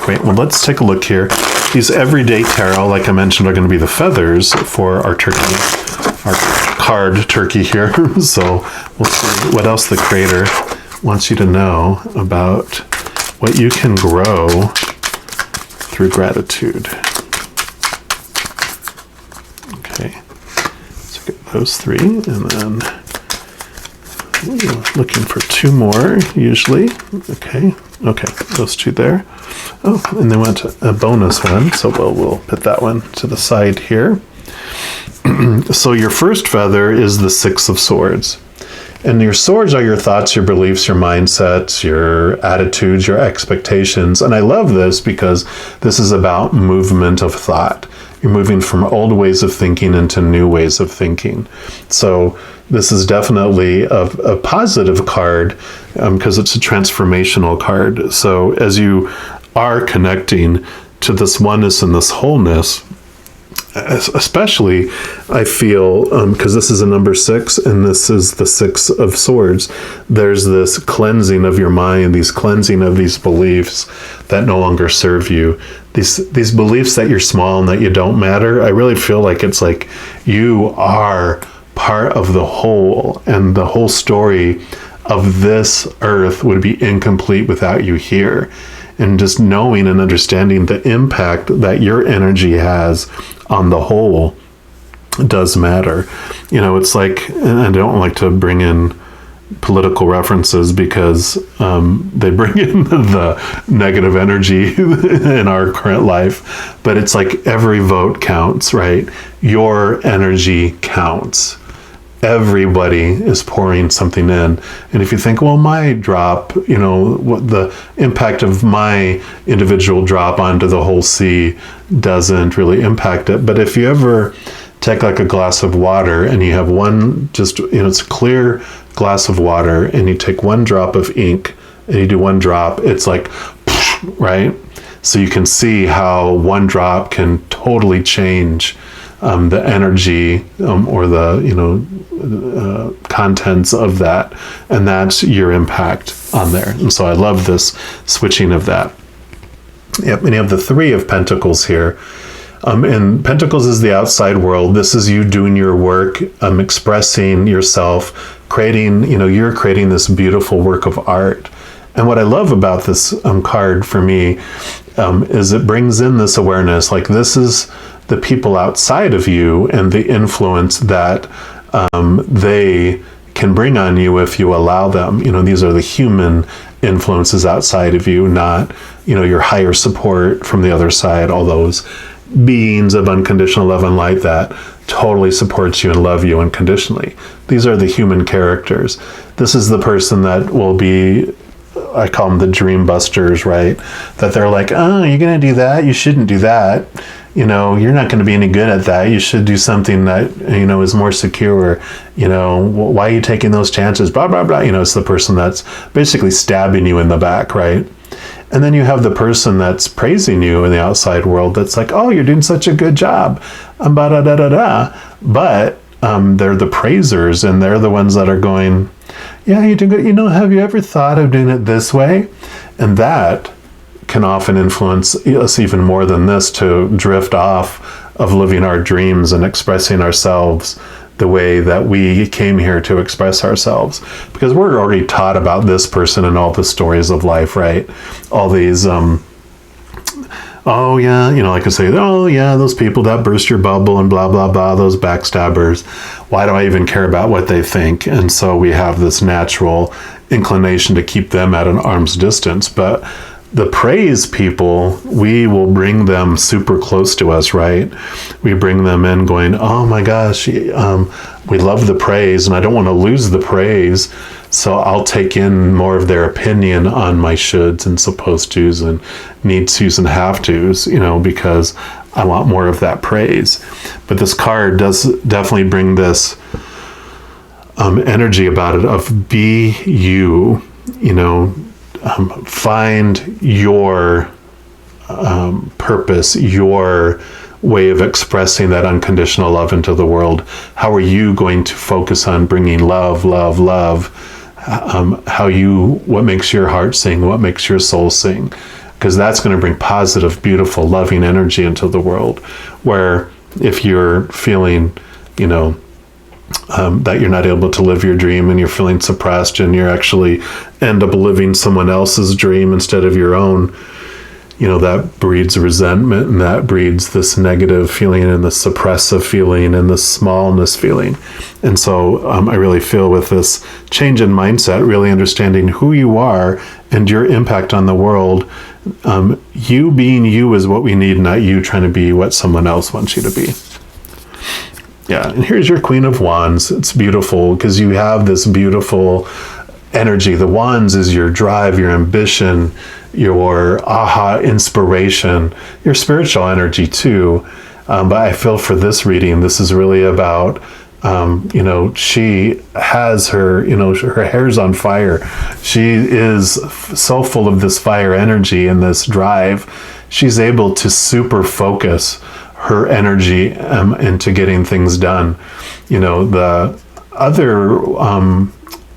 Great. Well, let's take a look here. These everyday tarot, like I mentioned, are going to be the feathers for our turkey, our card turkey here. So we'll see what else the creator wants you to know about what you can grow through gratitude. Okay, so get those 3, and then looking for 2 more usually. Okay, those 2 there. Oh, and then went a bonus one, so we'll put that one to the side here. So your first feather is the 6 of Swords. And your swords are your thoughts, your beliefs, your mindsets, your attitudes, your expectations. And I love this because this is about movement of thought. You're moving from old ways of thinking into new ways of thinking. So this is definitely a positive card because it's a transformational card. So as you are connecting to this oneness and this wholeness, especially I feel because this is a number 6 and this is the 6 of Swords, there's this cleansing of your mind, these cleansing of these beliefs that no longer serve you, these beliefs that you're small and that you don't matter. I really feel like it's like you are part of the whole, and the whole story of this earth would be incomplete without you here. And just knowing and understanding the impact that your energy has on the whole does matter. You know, it's like, and I don't like to bring in political references because they bring in the negative energy in our current life, but it's like every vote counts, right? Your energy counts. Everybody is pouring something in. And if you think, well, my drop, you know, what the impact of my individual drop onto the whole sea doesn't really impact it. But if you ever take like a glass of water and you have one, just, you know, it's a clear glass of water, and you take one drop of ink and you do one drop, it's like, right? So you can see how one drop can totally change the energy or the, you know, contents of that, and that's your impact on there. And so I love this switching of that. Yep, and you have the 3 of Pentacles here. And Pentacles is the outside world. This is you doing your work, expressing yourself, creating, you know, you're creating this beautiful work of art. And what I love about this card for me is it brings in this awareness, like this is the people outside of you and the influence that they can bring on you if you allow them. You know, these are the human influences outside of you, not, you know, your higher support from the other side, all those beings of unconditional love and light that totally supports you and love you unconditionally. These are the human characters. This is the person that will be, I call them the dream busters, right? That they're like, oh, you're going to do that? You shouldn't do that. You know, you're not going to be any good at that. You should do something that, you know, is more secure. You know, why are you taking those chances? Blah, blah, blah. You know, it's the person that's basically stabbing you in the back, right? And then you have the person that's praising you in the outside world that's like, oh, you're doing such a good job. But they're the praisers, and they're the ones that are going, yeah, you do good. You know, have you ever thought of doing it this way? And that can often influence us even more than this to drift off of living our dreams and expressing ourselves the way that we came here to express ourselves. Because we're already taught about this person and all the stories of life, right? All these, oh yeah, you know, like I say, oh yeah, those people that burst your bubble and blah, blah, blah, those backstabbers. Why do I even care about what they think? And so we have this natural inclination to keep them at an arm's distance. But the praise people, we will bring them super close to us, right? We bring them in going, oh my gosh, we love the praise and I don't want to lose the praise. So I'll take in more of their opinion on my shoulds and supposed tos and need tos and have tos, you know, because I want more of that praise. But this card does definitely bring this energy about it of be you, you know, find your purpose, your way of expressing that unconditional love into the world. How are you going to focus on bringing love, love, love? What makes your heart sing? What makes your soul sing? Because that's going to bring positive, beautiful, loving energy into the world. Where if you're feeling, you know, that you're not able to live your dream and you're feeling suppressed and you're actually end up living someone else's dream instead of your own, that breeds resentment, and that breeds this negative feeling and this suppressive feeling and this smallness feeling. And so I really feel with this change in mindset, really understanding who you are and your impact on the world, you being you is what we need, not you trying to be what someone else wants you to be. Yeah, and here's your Queen of Wands. It's beautiful because you have this beautiful energy. The Wands is your drive, your ambition, your aha inspiration, your spiritual energy too. But I feel for this reading, this is really about, she has her, her hair's on fire. She is so full of this fire energy and this drive. She's able to super focus her energy into getting things done. The other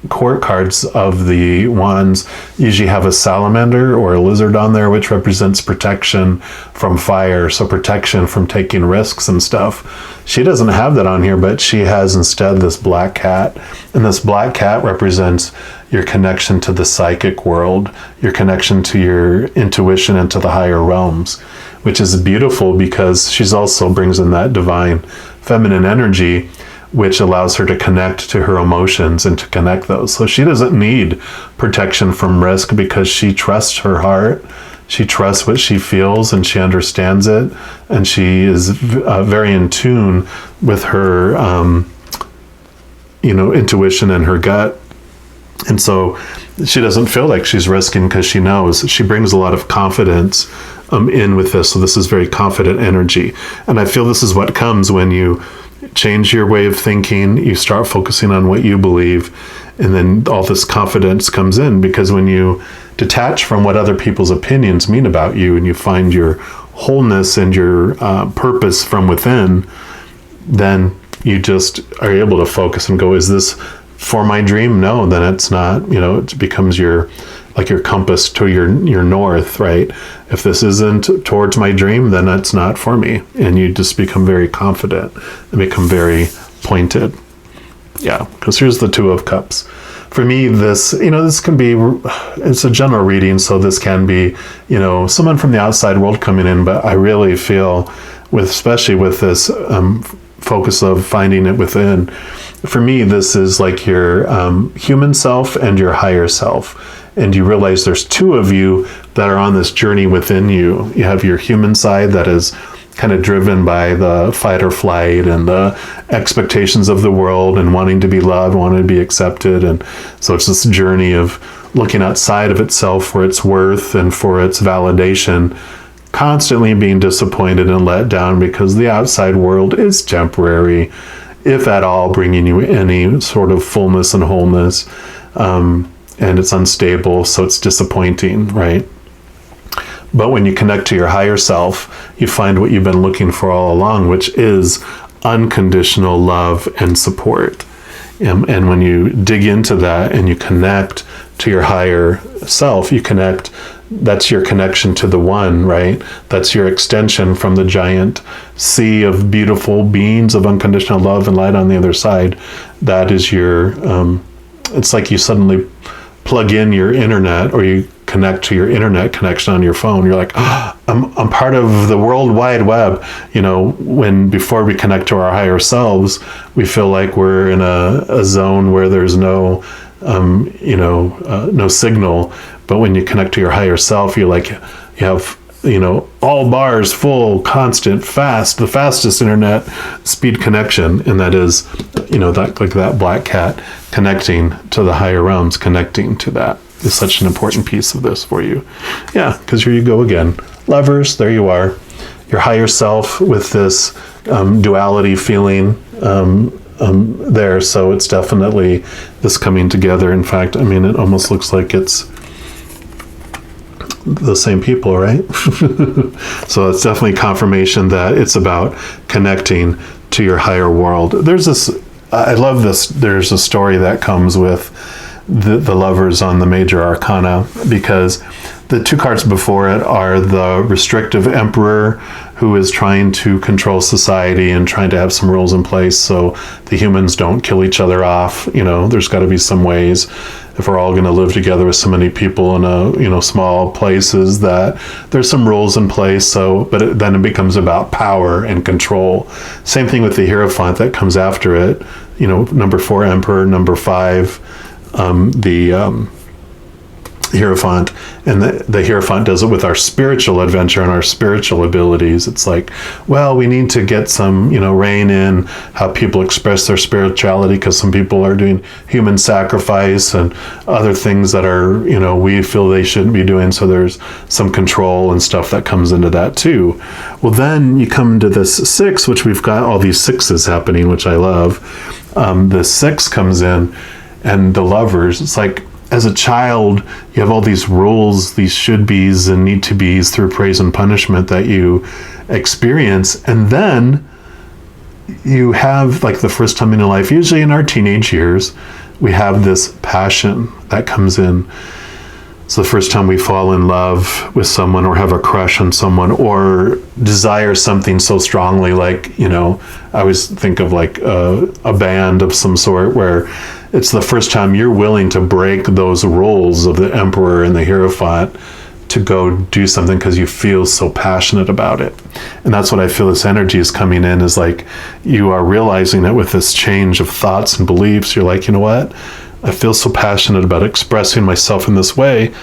court cards of the Wands usually have a salamander or a lizard on there, which represents protection from fire, so protection from taking risks and stuff. She doesn't have that on here, but she has instead this black cat, and this black cat represents your connection to the psychic world, your connection to your intuition and to the higher realms, which is beautiful because she's also brings in that divine feminine energy, which allows her to connect to her emotions and to connect those. So she doesn't need protection from risk because she trusts her heart. She trusts what she feels and she understands it. And she is very in tune with her, intuition and her gut. And so she doesn't feel like she's risking because she knows. She brings a lot of confidence in with this. So this is very confident energy. And I feel this is what comes when you change your way of thinking, you start focusing on what you believe, and then all this confidence comes in, because when you detach from what other people's opinions mean about you and you find your wholeness and your purpose from within, then you just are able to focus and go, is this for my dream? No, then it's not. It becomes your compass to your north, right? If this isn't towards my dream, then it's not for me. And you just become very confident and become very pointed. Yeah, because here's the Two of Cups. For me, this, this can be, it's a general reading, so this can be, someone from the outside world coming in, but I really feel especially with this focus of finding it within, for me, this is like your human self and your higher self. And you realize there's two of you that are on this journey within you. You have your human side that is kind of driven by the fight or flight and the expectations of the world and wanting to be loved, wanting to be accepted. And so it's this journey of looking outside of itself for its worth and for its validation, constantly being disappointed and let down because the outside world is temporary, if at all, bringing you any sort of fullness and wholeness. And it's unstable, so it's disappointing, right? But when you connect to your higher self, you find what you've been looking for all along, which is unconditional love and support. And when you dig into that and you connect to your higher self, that's your connection to the one, right? That's your extension from the giant sea of beautiful beings of unconditional love and light on the other side. That is your, it's like you suddenly plug in your internet, or you connect to your internet connection on your phone. You're like, I'm part of the World Wide Web. When before we connect to our higher selves, we feel like we're in a zone where there's no signal. But when you connect to your higher self, you're like, you have, all bars full, constant, fast, the fastest internet speed connection. And that is, that black cat connecting to the higher realms, connecting to that is such an important piece of this for you. Yeah, because here you go again. Lovers, there you are. Your higher self with this duality feeling there. So it's definitely this coming together. In fact, it almost looks like it's the same people, right? So it's definitely confirmation that it's about connecting to your higher world. There's this, I love this, there's a story that comes with the lovers on the major arcana, because the two cards before it are the restrictive emperor who is trying to control society and trying to have some rules in place so the humans don't kill each other off. There's got to be some ways, if we're all going to live together with so many people in small places, that there's some rules in place. But then it becomes about power and control. Same thing with the Hierophant that comes after it. Number 4 Emperor, number 5 the Hierophant, and the Hierophant does it with our spiritual adventure and our spiritual abilities. It's like, well, we need to get some, rein in how people express their spirituality, because some people are doing human sacrifice and other things that are, we feel they shouldn't be doing. So there's some control and stuff that comes into that too. Well, then you come to this 6, which we've got all these 6s happening, which I love. The 6 comes in, and the Lovers. It's like, as a child, you have all these rules, these should be's and need to be's through praise and punishment that you experience. And then you have, like, the first time in your life, usually in our teenage years, we have this passion that comes in. It's the first time we fall in love with someone, or have a crush on someone, or desire something so strongly. Like, I always think of like a band of some sort, where it's the first time you're willing to break those rules of the Emperor and the Hierophant to go do something because you feel so passionate about it. And that's what I feel this energy is coming in, is like, you are realizing that with this change of thoughts and beliefs, you're like, you know what? I feel so passionate about expressing myself in this way.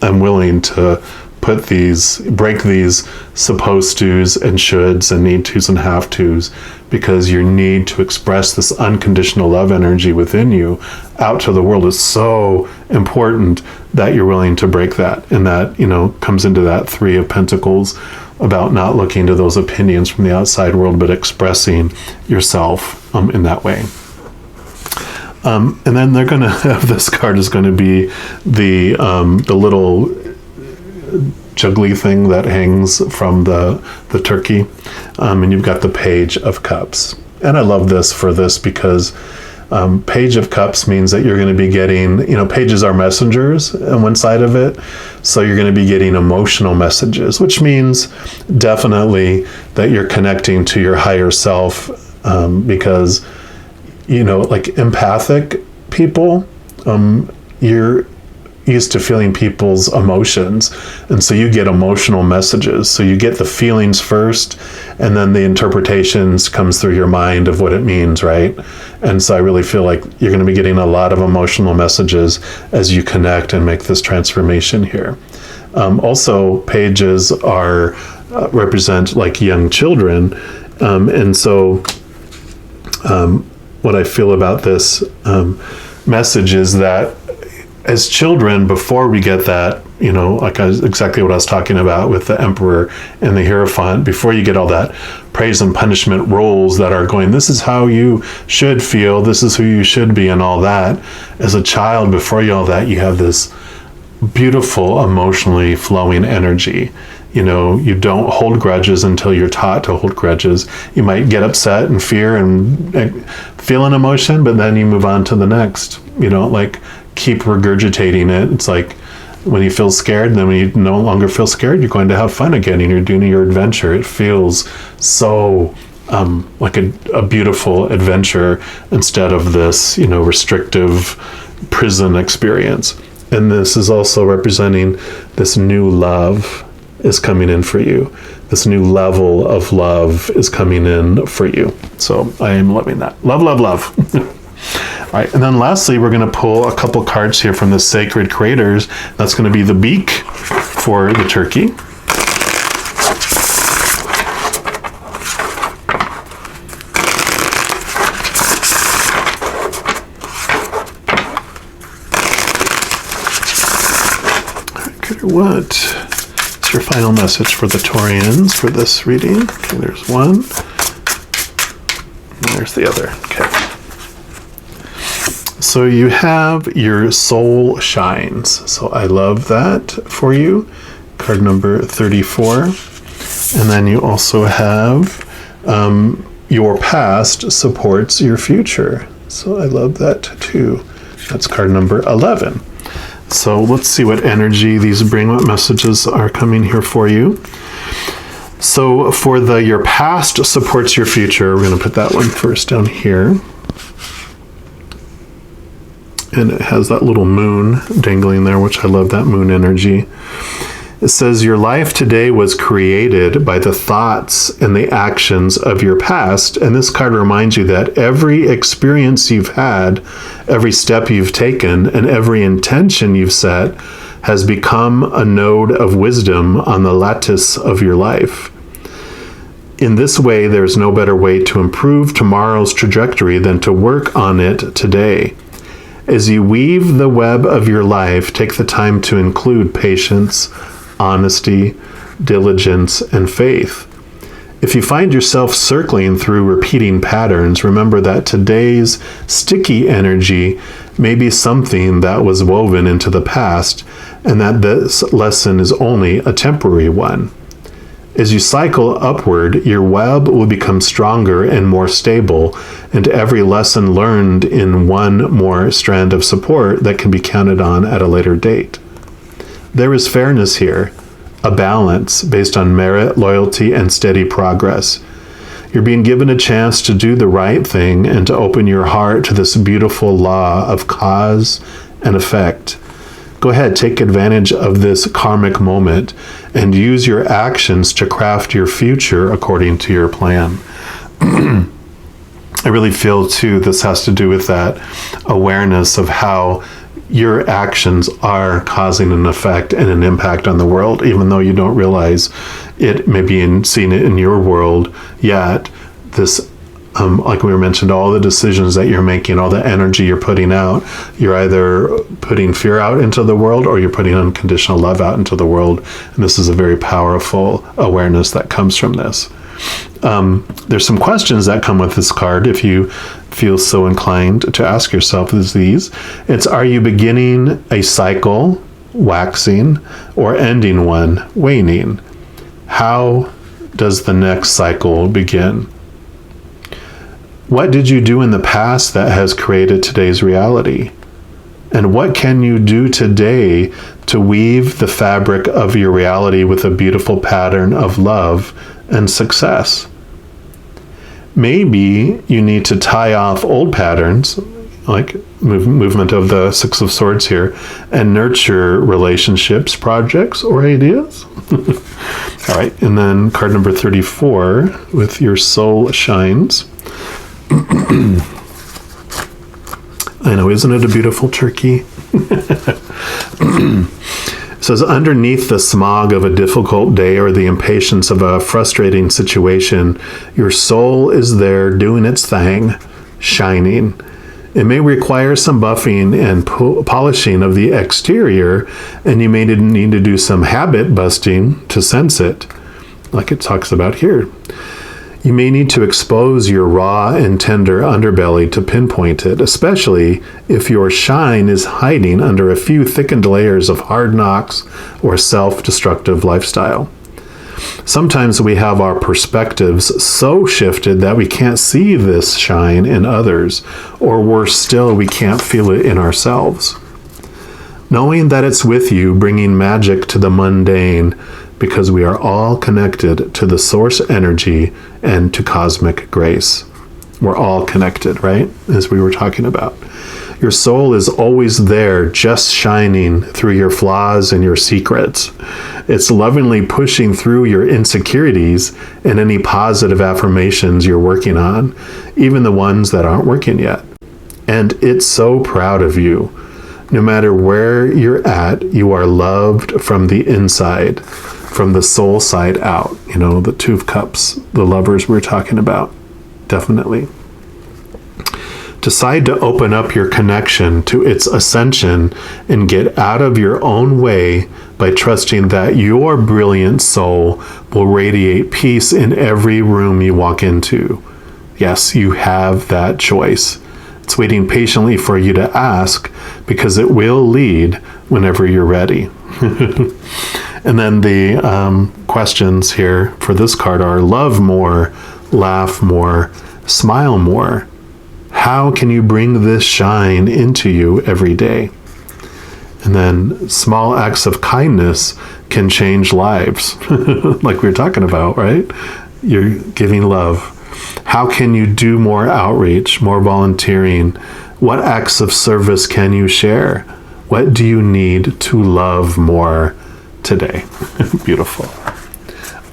I'm willing to break these supposed to's and shoulds and need to's and have to's, because your need to express this unconditional love energy within you out to the world is so important that you're willing to break that. And that, comes into that 3 of Pentacles, about not looking to those opinions from the outside world, but expressing yourself in that way. And then they're going to have, this card is going to be the little juggly thing that hangs from the turkey. And you've got the Page of Cups. And I love this because Page of Cups means that you're going to be getting, pages are messengers on one side of it. So you're going to be getting emotional messages, which means definitely that you're connecting to your higher self, because like empathic people, you're used to feeling people's emotions, and so you get emotional messages. So you get the feelings first, and then the interpretations comes through your mind of what it means, right? And so I really feel like you're going to be getting a lot of emotional messages as you connect and make this transformation here. Also, pages are represent like young children, and so what I feel about this message is that as children, before we get that, exactly what I was talking about with the Emperor and the Hierophant, before you get all that praise and punishment roles that are going, this is how you should feel, this is who you should be, and all that. As a child, before all that, you have this beautiful, emotionally flowing energy. You don't hold grudges until you're taught to hold grudges. You might get upset and fear and feel an emotion, but then you move on to the next. Keep regurgitating it. It's like when you feel scared, and then when you no longer feel scared, you're going to have fun again, and you're doing your adventure. It feels so like a beautiful adventure, instead of this, restrictive prison experience. And this is also representing this new love is coming in for you. This new level of love is coming in for you. So I am loving that. Love, love, love. All right, and then lastly, we're going to pull a couple cards here from the Sacred Creators. That's going to be the beak for the turkey. What's your final message for the Taurians for this reading? Okay, there's one. And there's the other. Okay. So you have your soul shines. So I love that for you. Card number 34. And then you also have your past supports your future. So I love that too. That's card number 11. So let's see what energy these bring, what messages are coming here for you. So for your past supports your future, we're going to put that one first down here. And it has that little moon dangling there, which I love that moon energy. It says, your life today was created by the thoughts and the actions of your past. And this card reminds you that every experience you've had, every step you've taken, and every intention you've set has become a node of wisdom on the lattice of your life. In this way, there's no better way to improve tomorrow's trajectory than to work on it today. As you weave the web of your life, take the time to include patience, honesty, diligence, and faith. If you find yourself circling through repeating patterns, remember that today's sticky energy may be something that was woven into the past, and that this lesson is only a temporary one. As you cycle upward, your web will become stronger and more stable, and every lesson learned in one more strand of support that can be counted on at a later date. There is fairness here, a balance based on merit, loyalty, and steady progress. You're being given a chance to do the right thing and to open your heart to this beautiful law of cause and effect. Go ahead, take advantage of this karmic moment and use your actions to craft your future according to your plan. I really feel, too, this has to do with that awareness of how your actions are causing an effect and an impact on the world, even though you don't realize it, maybe seeing it in your world yet. This, like we mentioned, all the decisions that you're making, all the energy you're putting out, you're either putting fear out into the world or you're putting unconditional love out into the world. And this is a very powerful awareness that comes from this. There's some questions that come with this card if you feel so inclined to ask yourself these. It's, are you beginning a cycle, waxing, or ending one, waning? How does the next cycle begin? What did you do in the past that has created today's reality? And what can you do today to weave the fabric of your reality with a beautiful pattern of love and success? Maybe you need to tie off old patterns, like movement of the Six of Swords here, and nurture relationships, projects, or ideas. All right, and then card number 34 with your soul shines. I know, isn't it a beautiful turkey? It says, underneath the smog of a difficult day or the impatience of a frustrating situation, your soul is there doing its thing, shining. It may require some buffing and polishing of the exterior, and you may need to do some habit busting to sense it, like it talks about here. You may need to expose your raw and tender underbelly to pinpoint it, especially if your shine is hiding under a few thickened layers of hard knocks or self-destructive lifestyle. Sometimes we have our perspectives so shifted that we can't see this shine in others, or worse still, we can't feel it in ourselves. Knowing that it's with you, bringing magic to the mundane, because we are all connected to the source energy and to cosmic grace. We're all connected, right? As we were talking about. Your soul is always there, just shining through your flaws and your secrets. It's lovingly pushing through your insecurities and any positive affirmations you're working on, even the ones that aren't working yet. And it's so proud of you. No matter where you're at, you are loved from the inside, from the soul side out. You know, the Two of Cups, the lovers we're talking about. Definitely. Decide to open up your connection to its ascension and get out of your own way by trusting that your brilliant soul will radiate peace in every room you walk into. Yes, you have that choice. It's waiting patiently for you to ask, because it will lead whenever you're ready. And then the questions here for this card are: love more, laugh more, smile more. How can you bring this shine into you every day? And then small acts of kindness can change lives, like we were talking about, right? You're giving love. How can you do more outreach, more volunteering? What acts of service can you share? What do you need to love more today? Beautiful.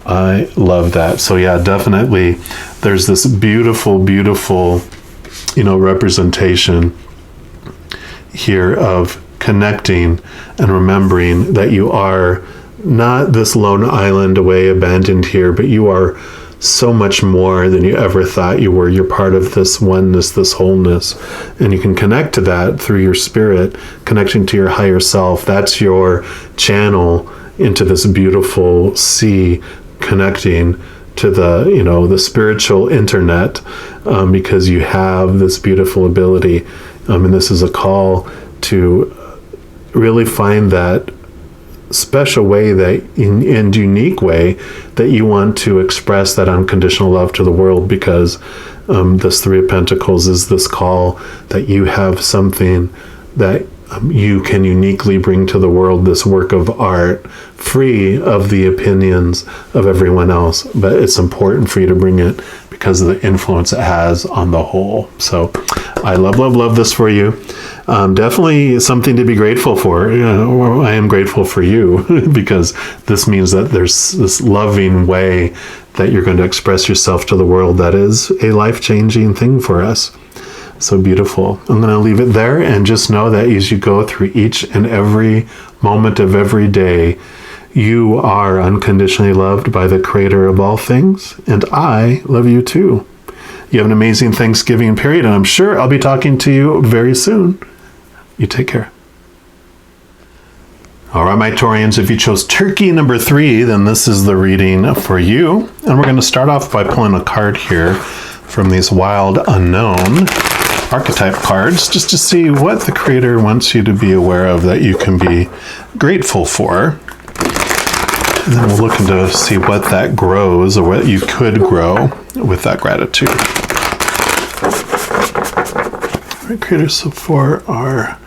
I love that. So yeah, definitely there's this beautiful, beautiful, representation here of connecting and remembering that you are not this lone island away abandoned here, but you are so much more than you ever thought you were. You're part of this oneness, this wholeness, and you can connect to that through your spirit, connecting to your higher self. That's your channel into this beautiful sea, connecting to the spiritual internet, because you have this beautiful ability, and this is a call to really find that special way, that in unique way that you want to express that unconditional love to the world, because this Three of Pentacles is this call that you have something that you can uniquely bring to the world, this work of art, free of the opinions of everyone else. But it's important for you to bring it because of the influence it has on the whole. So I love this for you. Definitely something to be grateful for. I am grateful for you because this means that there's this loving way that you're going to express yourself to the world that is a life-changing thing for us. So beautiful. I'm going to leave it there, and just know that as you go through each and every moment of every day, you are unconditionally loved by the Creator of all things, and I love you too. You have an amazing Thanksgiving period, and I'm sure I'll be talking to you very soon. You take care. All right, my Taurians, if you chose turkey number 3, then this is the reading for you. And we're going to start off by pulling a card here from these Wild Unknown archetype cards, just to see what the Creator wants you to be aware of that you can be grateful for. And then we'll look into see what that grows, or what you could grow with that gratitude. All right, Creator, so for our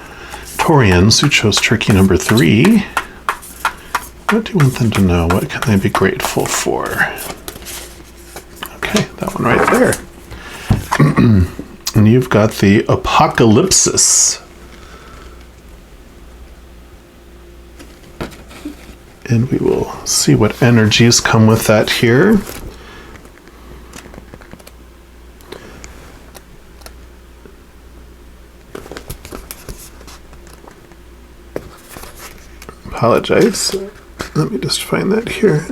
Taurians who chose turkey number 3, what do you want them to know? What can they be grateful for? Okay, that one right there. And you've got the Apocalypsis. And we will see what energies come with that here. Apologize. Let me just find that here.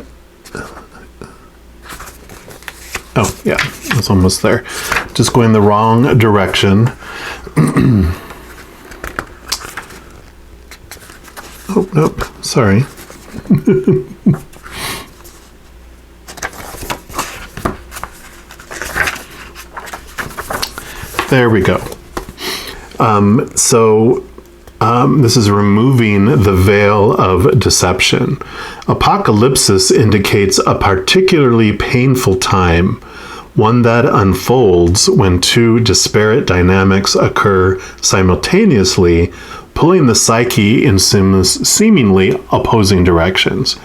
Oh, yeah, it's almost there. Just going the wrong direction. Oh, nope, sorry. There we go. This is removing the veil of deception. Apocalypsis indicates a particularly painful time, one that unfolds when two disparate dynamics occur simultaneously, pulling the psyche in seemingly opposing directions.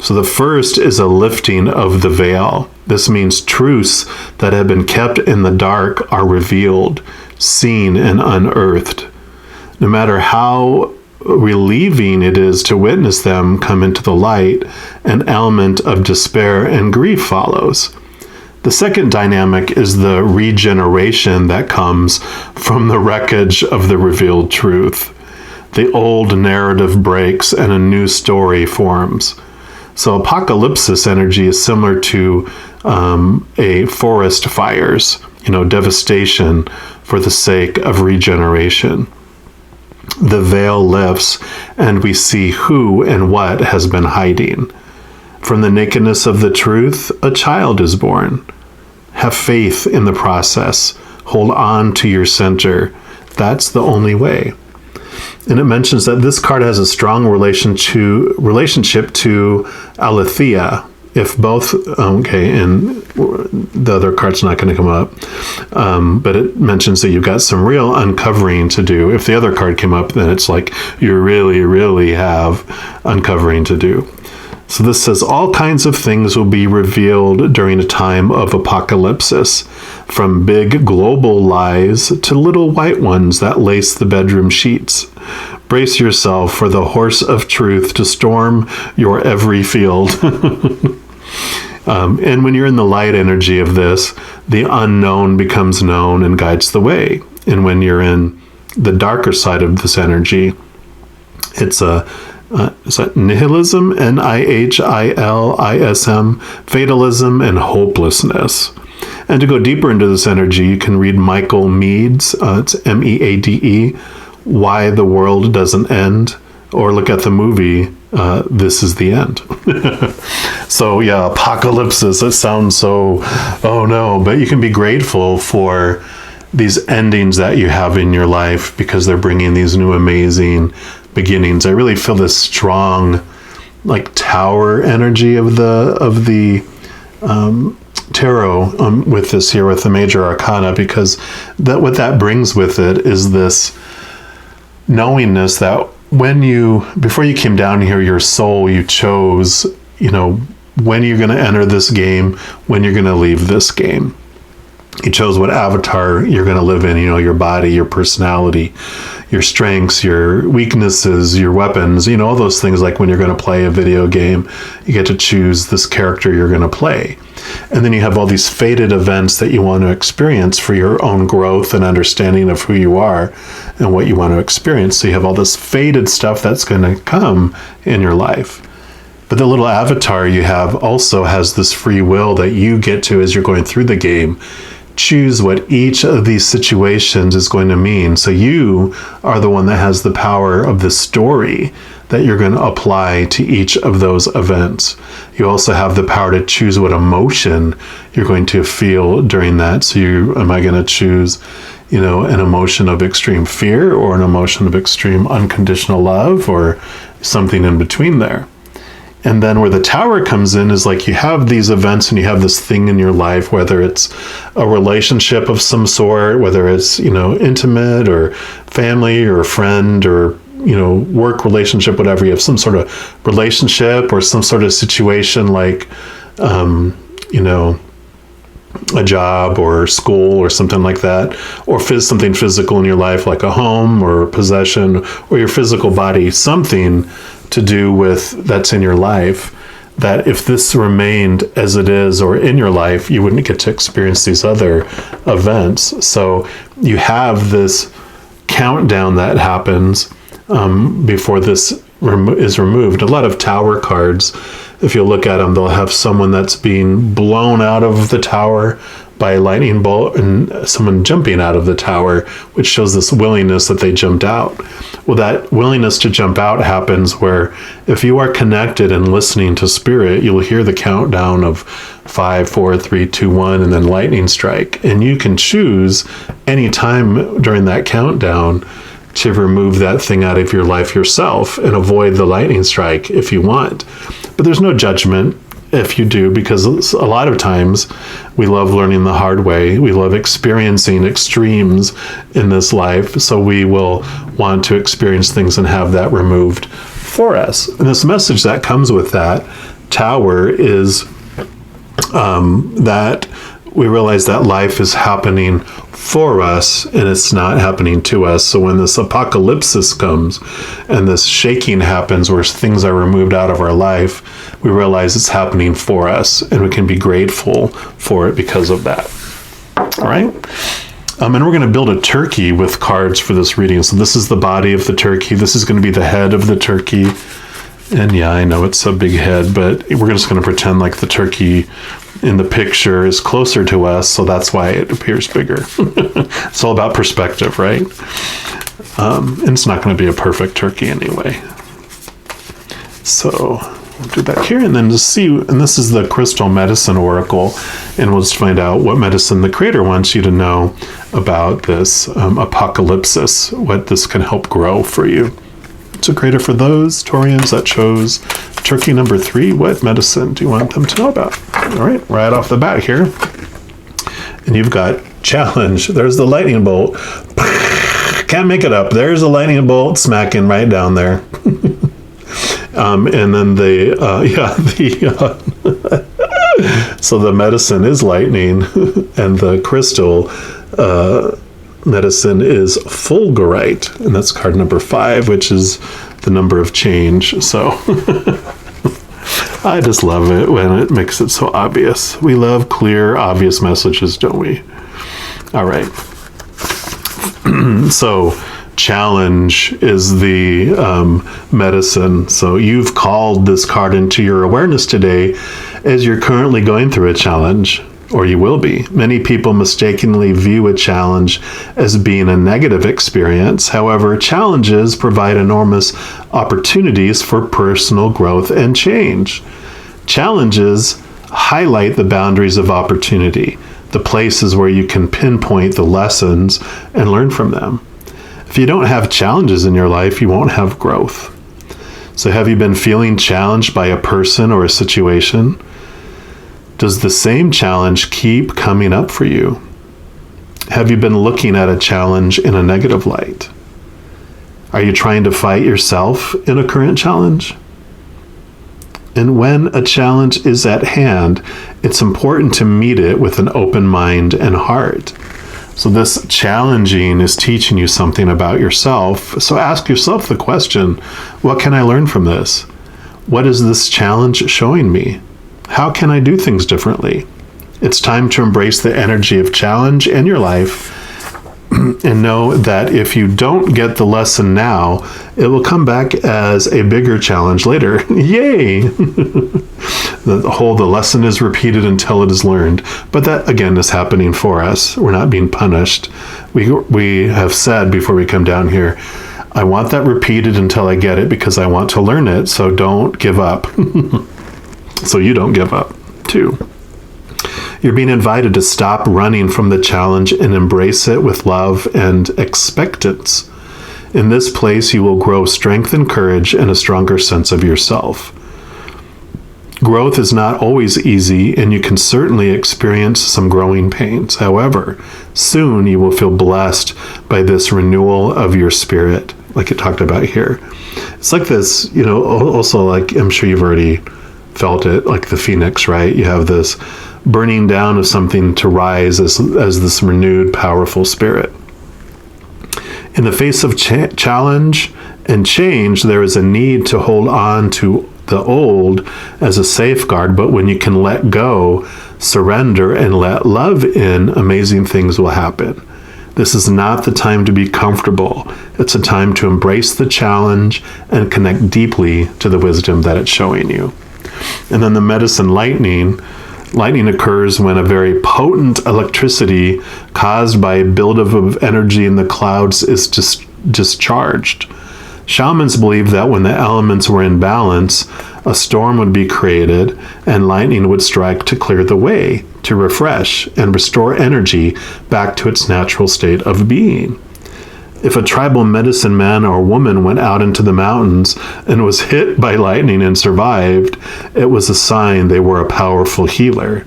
So the first is a lifting of the veil. This means truths that have been kept in the dark are revealed, seen, and unearthed. No matter how relieving it is to witness them come into the light, an element of despair and grief follows. The second dynamic is the regeneration that comes from the wreckage of the revealed truth. The old narrative breaks and a new story forms. So apocalypsis energy is similar to a forest fires, devastation for the sake of regeneration. The veil lifts and we see who and what has been hiding. From the nakedness of the truth, a child is born. Have faith in the process. Hold on to your center. That's the only way. And it mentions that this card has a strong relationship to Aletheia If both, okay, and the other card's not going to come up, but it mentions that you've got some real uncovering to do. If the other card came up, then it's like you really, really have uncovering to do. So this says all kinds of things will be revealed during a time of apocalypsis, from big global lies to little white ones that lace the bedroom sheets. Brace yourself for the horse of truth to storm your every field. And when you're in the light energy of this, the unknown becomes known and guides the way. And when you're in the darker side of this energy, it's is that nihilism, nihilism, fatalism, and hopelessness. And to go deeper into this energy, you can read Michael Meade's, it's Meade, Why the World Doesn't End, or look at the movie, This Is the End. So yeah, apocalypsis, it sounds so, oh no, but you can be grateful for these endings that you have in your life because they're bringing these new amazing beginnings. I really feel this strong, like tower energy of the tarot with this here with the major arcana, because that what that brings with it is this knowingness that before you came down here, your soul, you chose, when you're going to enter this game, when you're going to leave this game. You chose what avatar you're going to live in, your body, your personality, your strengths, your weaknesses, your weapons, all those things. Like when you're going to play a video game, you get to choose this character you're going to play. And then you have all these fated events that you want to experience for your own growth and understanding of who you are and what you want to experience. So you have all this fated stuff that's going to come in your life. But the little avatar you have also has this free will that you get to, as you're going through the game, choose what each of these situations is going to mean. So you are the one that has the power of the story that you're going to apply to each of those events. You also have the power to choose what emotion you're going to feel during that. So am I going to choose, an emotion of extreme fear, or an emotion of extreme unconditional love, or something in between there? And then where the tower comes in is like you have these events and you have this thing in your life, whether it's a relationship of some sort, whether it's, intimate or family or a friend or, work relationship, whatever. You have some sort of relationship or some sort of situation like, a job or school or something like that, or something physical in your life like a home or a possession or your physical body, something to do with that's in your life, that if this remained as it is or in your life, you wouldn't get to experience these other events. So you have this countdown that happens before this is removed. A lot of tower cards, if you look at them, they'll have someone that's being blown out of the tower by a lightning bolt and someone jumping out of the tower, which shows this willingness that they jumped out. Well, that willingness to jump out happens where if you are connected and listening to spirit, you'll hear the countdown of 5, 4, 3, 2, 1, and then lightning strike. And you can choose any time during that countdown to remove that thing out of your life yourself and avoid the lightning strike if you want. But there's no judgment if you do, because a lot of times we love learning the hard way. We love experiencing extremes in this life. So we will want to experience things and have that removed for us. And this message that comes with that tower is that we realize that life is happening for us and it's not happening to us. So when this apocalypse comes and this shaking happens where things are removed out of our life, we realize it's happening for us and we can be grateful for it because of that. All right. And we're going to build a turkey with cards for this reading. So this is the body of the turkey. This is going to be the head of the turkey. And yeah, I know it's a big head, but we're just going to pretend like the turkey in the picture is closer to us, so that's why it appears bigger. It's all about perspective, right? And it's not going to be a perfect turkey anyway. So we'll do that here, and then to see, and this is the Crystal Medicine Oracle, and we'll just find out what medicine the Creator wants you to know about this apocalypsis, what this can help grow for you. So greater for those Taurians that chose turkey number 3. What medicine do you want them to know about? All right off the bat here. And you've got challenge. There's the lightning bolt. Can't make it up. There's a lightning bolt smacking right down there. And then so the medicine is lightning, and the crystal medicine is fulgurite, and that's card number 5, which is the number of change. So I just love it when it makes it so obvious. We love clear, obvious messages, don't we? All right. So challenge is the medicine. So you've called this card into your awareness today as you're currently going through a challenge, or you will be. Many people mistakenly view a challenge as being a negative experience. However, challenges provide enormous opportunities for personal growth and change. Challenges highlight the boundaries of opportunity, the places where you can pinpoint the lessons and learn from them. If you don't have challenges in your life, you won't have growth. So have you been feeling challenged by a person or a situation? Does the same challenge keep coming up for you? Have you been looking at a challenge in a negative light? Are you trying to fight yourself in a current challenge? And when a challenge is at hand, it's important to meet it with an open mind and heart. So this challenging is teaching you something about yourself. So ask yourself the question, what can I learn from this? What is this challenge showing me? How can I do things differently? It's time to embrace the energy of challenge in your life and know that if you don't get the lesson now, it will come back as a bigger challenge later. Yay! The lesson is repeated until it is learned. But that, again, is happening for us. We're not being punished. We have said before we come down here, I want that repeated until I get it because I want to learn it, so don't give up. So you don't give up, too. You're being invited to stop running from the challenge and embrace it with love and expectance. In this place, you will grow strength and courage and a stronger sense of yourself. Growth is not always easy, and you can certainly experience some growing pains. However, soon you will feel blessed by this renewal of your spirit, like it talked about here. It's like this, also like I'm sure you've already felt it, like the phoenix, right? You have this burning down of something to rise as this renewed, powerful spirit. In the face of challenge and change, there is a need to hold on to the old as a safeguard, but when you can let go, surrender, and let love in, amazing things will happen. This is not the time to be comfortable. It's a time to embrace the challenge and connect deeply to the wisdom that it's showing you. And then the medicine lightning occurs when a very potent electricity caused by a buildup of energy in the clouds is discharged. Shamans believe that when the elements were in balance, a storm would be created and lightning would strike to clear the way, to refresh and restore energy back to its natural state of being. If a tribal medicine man or woman went out into the mountains and was hit by lightning and survived, it was a sign they were a powerful healer.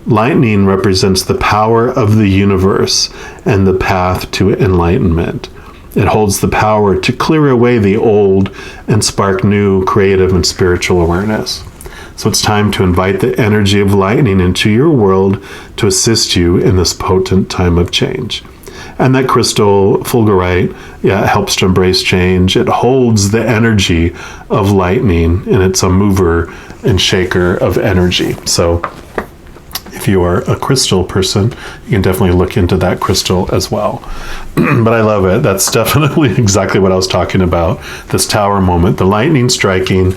Lightning represents the power of the universe and the path to enlightenment. It holds the power to clear away the old and spark new creative and spiritual awareness. So it's time to invite the energy of lightning into your world to assist you in this potent time of change. And that crystal fulgurite, helps to embrace change. It holds the energy of lightning, and it's a mover and shaker of energy. So if you are a crystal person, you can definitely look into that crystal as well. But I love it. That's definitely exactly what I was talking about, this tower moment. The lightning striking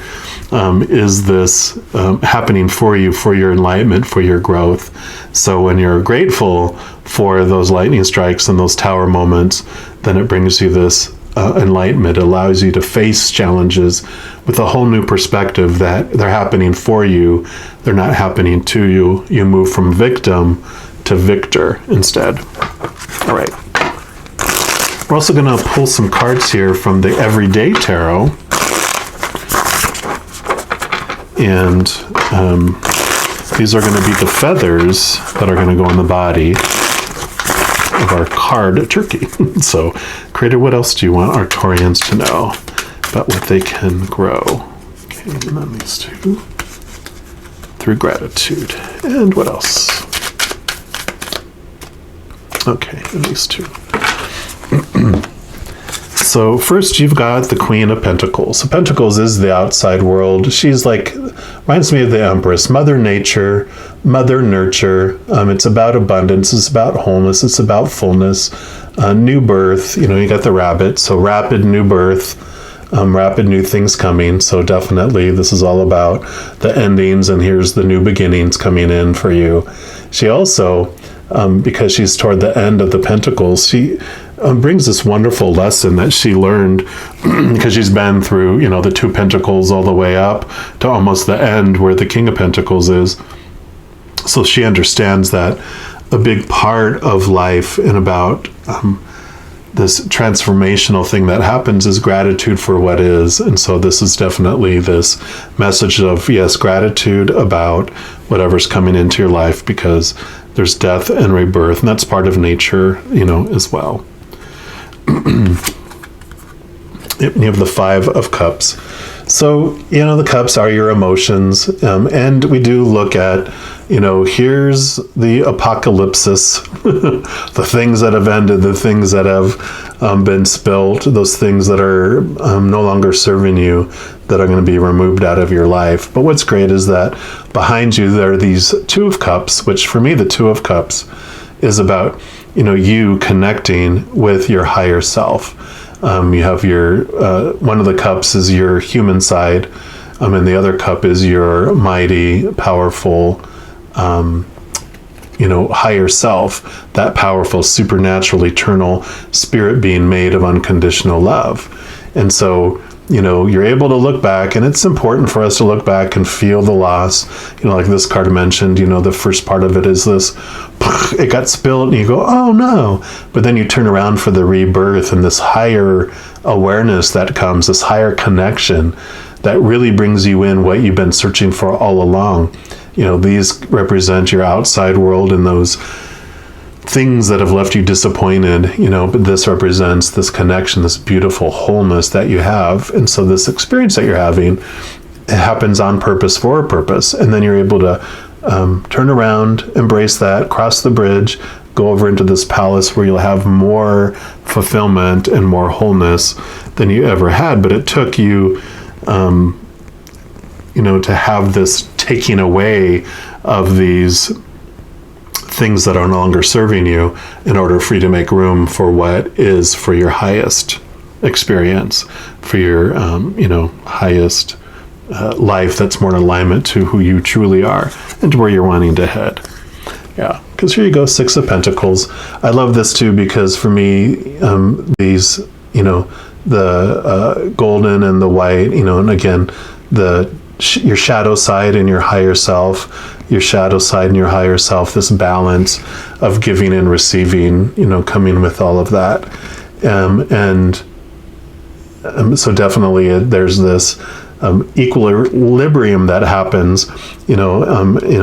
is this happening for you, for your enlightenment, for your growth. So when you're grateful for those lightning strikes and those tower moments, then it brings you this enlightenment. It allows you to face challenges with a whole new perspective that they're happening for you. They're not happening to you. You move from victim to victor instead. All right. We're also going to pull some cards here from the Everyday Tarot. And these are going to be the feathers that are going to go in the body of our card turkey. So, Creator, what else do you want our Taurians to know about what they can grow? Okay, and then these two. Through gratitude. And what else? Okay, and these two. So first you've got the Queen of Pentacles. So Pentacles is the outside world. She's like, reminds me of the Empress, Mother Nature, Mother Nurture. It's about abundance, it's about wholeness, it's about fullness, new birth. You know, you got the rabbit, so rapid new birth, rapid new things coming. So definitely this is all about the endings, and here's the new beginnings coming in for you. She also, because she's toward the end of the Pentacles, she brings this wonderful lesson that she learned because she's been through, you know, the two Pentacles all the way up to almost the end where the King of Pentacles is. So she understands that a big part of life and about this transformational thing that happens is gratitude for what is. And so this is definitely this message of, yes, gratitude about whatever's coming into your life, because there's death and rebirth, and that's part of nature, you know, as well. You have the Five of Cups. So, you know, the cups are your emotions. And we do look at, you know, here's the apocalypsis, the things that have ended, the things that have been spilt, those things that are no longer serving you, that are going to be removed out of your life. But what's great is that behind you, there are these Two of Cups, which for me, the Two of Cups is about, you know, you connecting with your higher self. You have your, one of the cups is your human side, and the other cup is your mighty, powerful, you know, higher self, that powerful, supernatural, eternal spirit being made of unconditional love. And so, you know, you're able to look back, and it's important for us to look back and feel the loss. You know, like this card mentioned, you know, the first part of it is this, it got spilled, and you go, oh no. But then you turn around for the rebirth and this higher awareness that comes, this higher connection that really brings you in what you've been searching for all along. You know, these represent your outside world and those things that have left you disappointed, you know, but this represents this connection, this beautiful wholeness that you have. And so this experience that you're having, it happens on purpose for a purpose. And then you're able to turn around, embrace that, cross the bridge, go over into this palace where you'll have more fulfillment and more wholeness than you ever had. But it took you, you know, to have this taking away of these things that are no longer serving you in order for you to make room for what is for your highest experience, for your, you know, highest life that's more in alignment to who you truly are and to where you're wanting to head. Yeah, because here you go, Six of Pentacles. I love this too, because for me, these, you know, the golden and the white, you know, and again, your shadow side and your higher self, your shadow side and your higher self, this balance of giving and receiving, you know, coming with all of that. So definitely there's this equilibrium that happens, you know,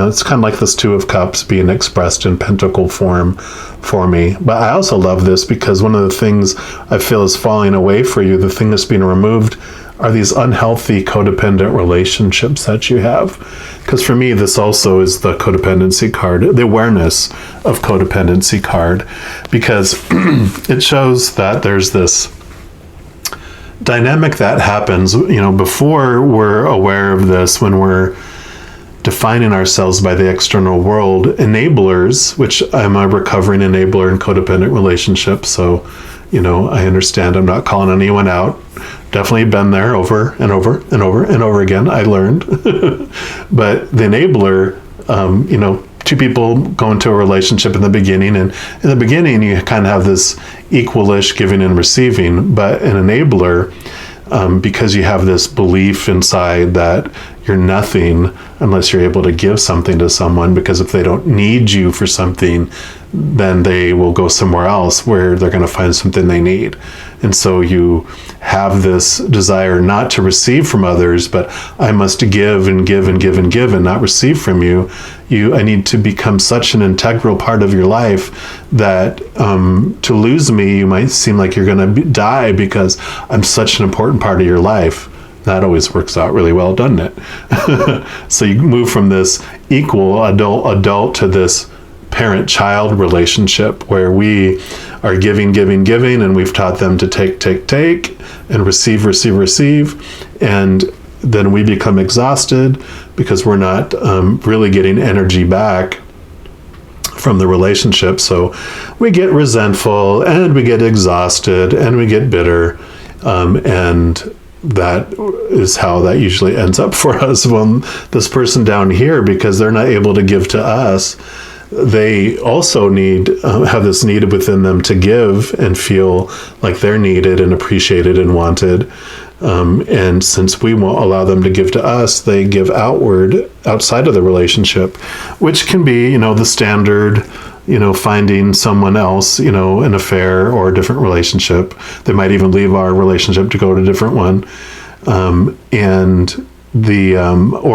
it's kind of like this Two of Cups being expressed in pentacle form for me. But I also love this because one of the things I feel is falling away for you, the thing that's being removed, are these unhealthy codependent relationships that you have. Because for me, this also is the codependency card, the awareness of codependency card, because it shows that there's this dynamic that happens, you know, before we're aware of this, when we're defining ourselves by the external world, enablers, which I'm a recovering enabler in codependent relationships, so, you know, I understand, I'm not calling anyone out. Definitely been there over and over and over and over again, I learned. But the enabler, you know, two people go into a relationship in the beginning, and in the beginning you kind of have this equalish giving and receiving, but an enabler, because you have this belief inside that you're nothing unless you're able to give something to someone, because if they don't need you for something, then they will go somewhere else where they're going to find something they need. And so you have this desire not to receive from others, but I must give and give and give and give and not receive from you. I need to become such an integral part of your life that to lose me, you might seem like you're going to die because I'm such an important part of your life. That always works out really well, doesn't it? So you move from this equal adult to this parent-child relationship where we are giving, and we've taught them to take, and receive. And then we become exhausted because we're not really getting energy back from the relationship. So we get resentful, and we get exhausted, and we get bitter, and that is how that usually ends up for us. When this person down here, because they're not able to give to us, they also have this need within them to give and feel like they're needed and appreciated and wanted. And since we won't allow them to give to us, they give outside of the relationship, which can be, the standard, finding someone else, an affair or a different relationship. They might even leave our relationship to go to a different one. Or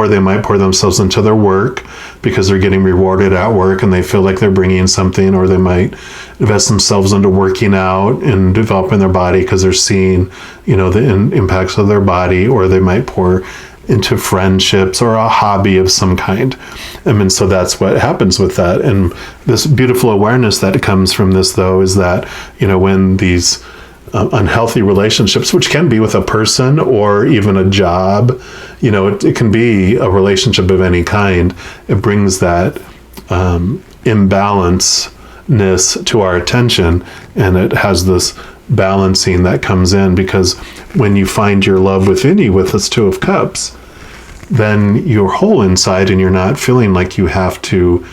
they might pour themselves into their work because they're getting rewarded at work and they feel like they're bringing something, or they might invest themselves into working out and developing their body because they're seeing, the impacts of their body, or they might pour into friendships or a hobby of some kind. So that's what happens with that. And this beautiful awareness that comes from this, though, is that, when these unhealthy relationships, which can be with a person or even a job, it can be a relationship of any kind, it brings that imbalance-ness to our attention, and it has this balancing that comes in, because when you find your love within you with this Two of Cups, then you're whole inside and you're not feeling like you have to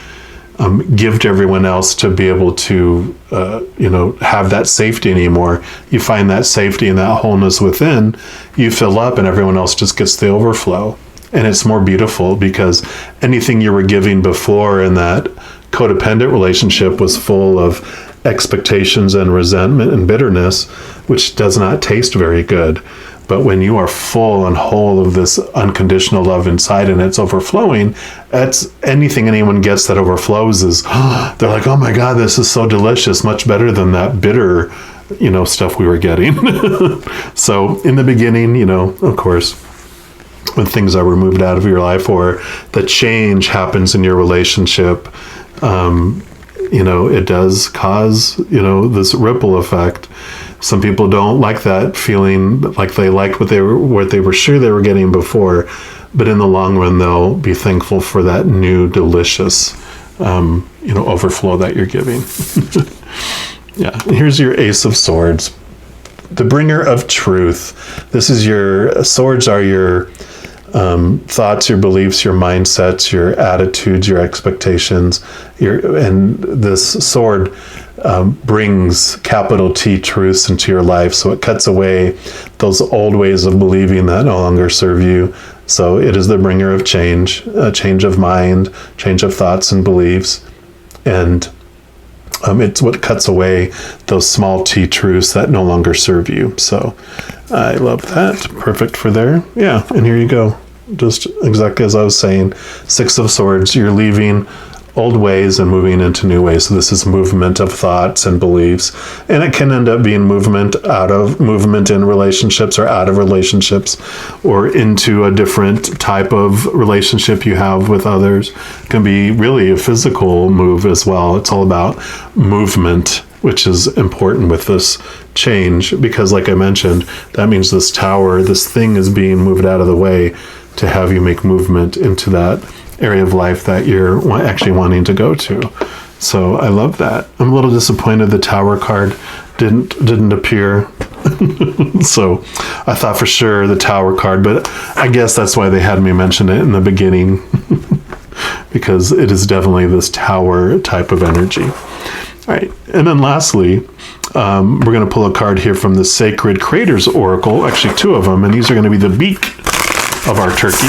give to everyone else to be able to, have that safety anymore. You find that safety and that wholeness within, you fill up, and everyone else just gets the overflow. And it's more beautiful because anything you were giving before in that codependent relationship was full of expectations and resentment and bitterness, which does not taste very good. But when you are full and whole of this unconditional love inside and it's overflowing, that's anything anyone gets that overflows is, they're like, oh my God, this is so delicious, much better than that bitter, stuff we were getting. So in the beginning, of course, when things are removed out of your life or the change happens in your relationship, it does cause, this ripple effect. Some people don't like that feeling, like they liked what they were sure they were getting before, but in the long run, they'll be thankful for that new, delicious, overflow that you're giving. Yeah. Here's your Ace of Swords, the bringer of truth. This is swords are your thoughts, your beliefs, your mindsets, your attitudes, your expectations. And this sword brings capital T truths into your life. So it cuts away those old ways of believing that no longer serve you. So it is the bringer of change, a change of mind, change of thoughts and beliefs. And it's what cuts away those small T truths that no longer serve you. So I love that. Perfect for there. Yeah. And here you go. Just exactly as I was saying, Six of Swords, you're leaving old ways and moving into new ways. So this is movement of thoughts and beliefs, and it can end up being movement in relationships or out of relationships or into a different type of relationship you have with others. It can be really a physical move as well. It's all about movement, which is important with this change, because like I mentioned, that means this tower, this thing is being moved out of the way to have you make movement into that area of life that you're actually wanting to go to. So I love that. I'm a little disappointed the Tower card didn't appear. So I thought for sure the Tower card, but I guess that's why they had me mention it in the beginning, because it is definitely this Tower type of energy. All right. And then lastly, we're going to pull a card here from the Sacred Creators Oracle, actually two of them, and these are going to be the beak of our turkey.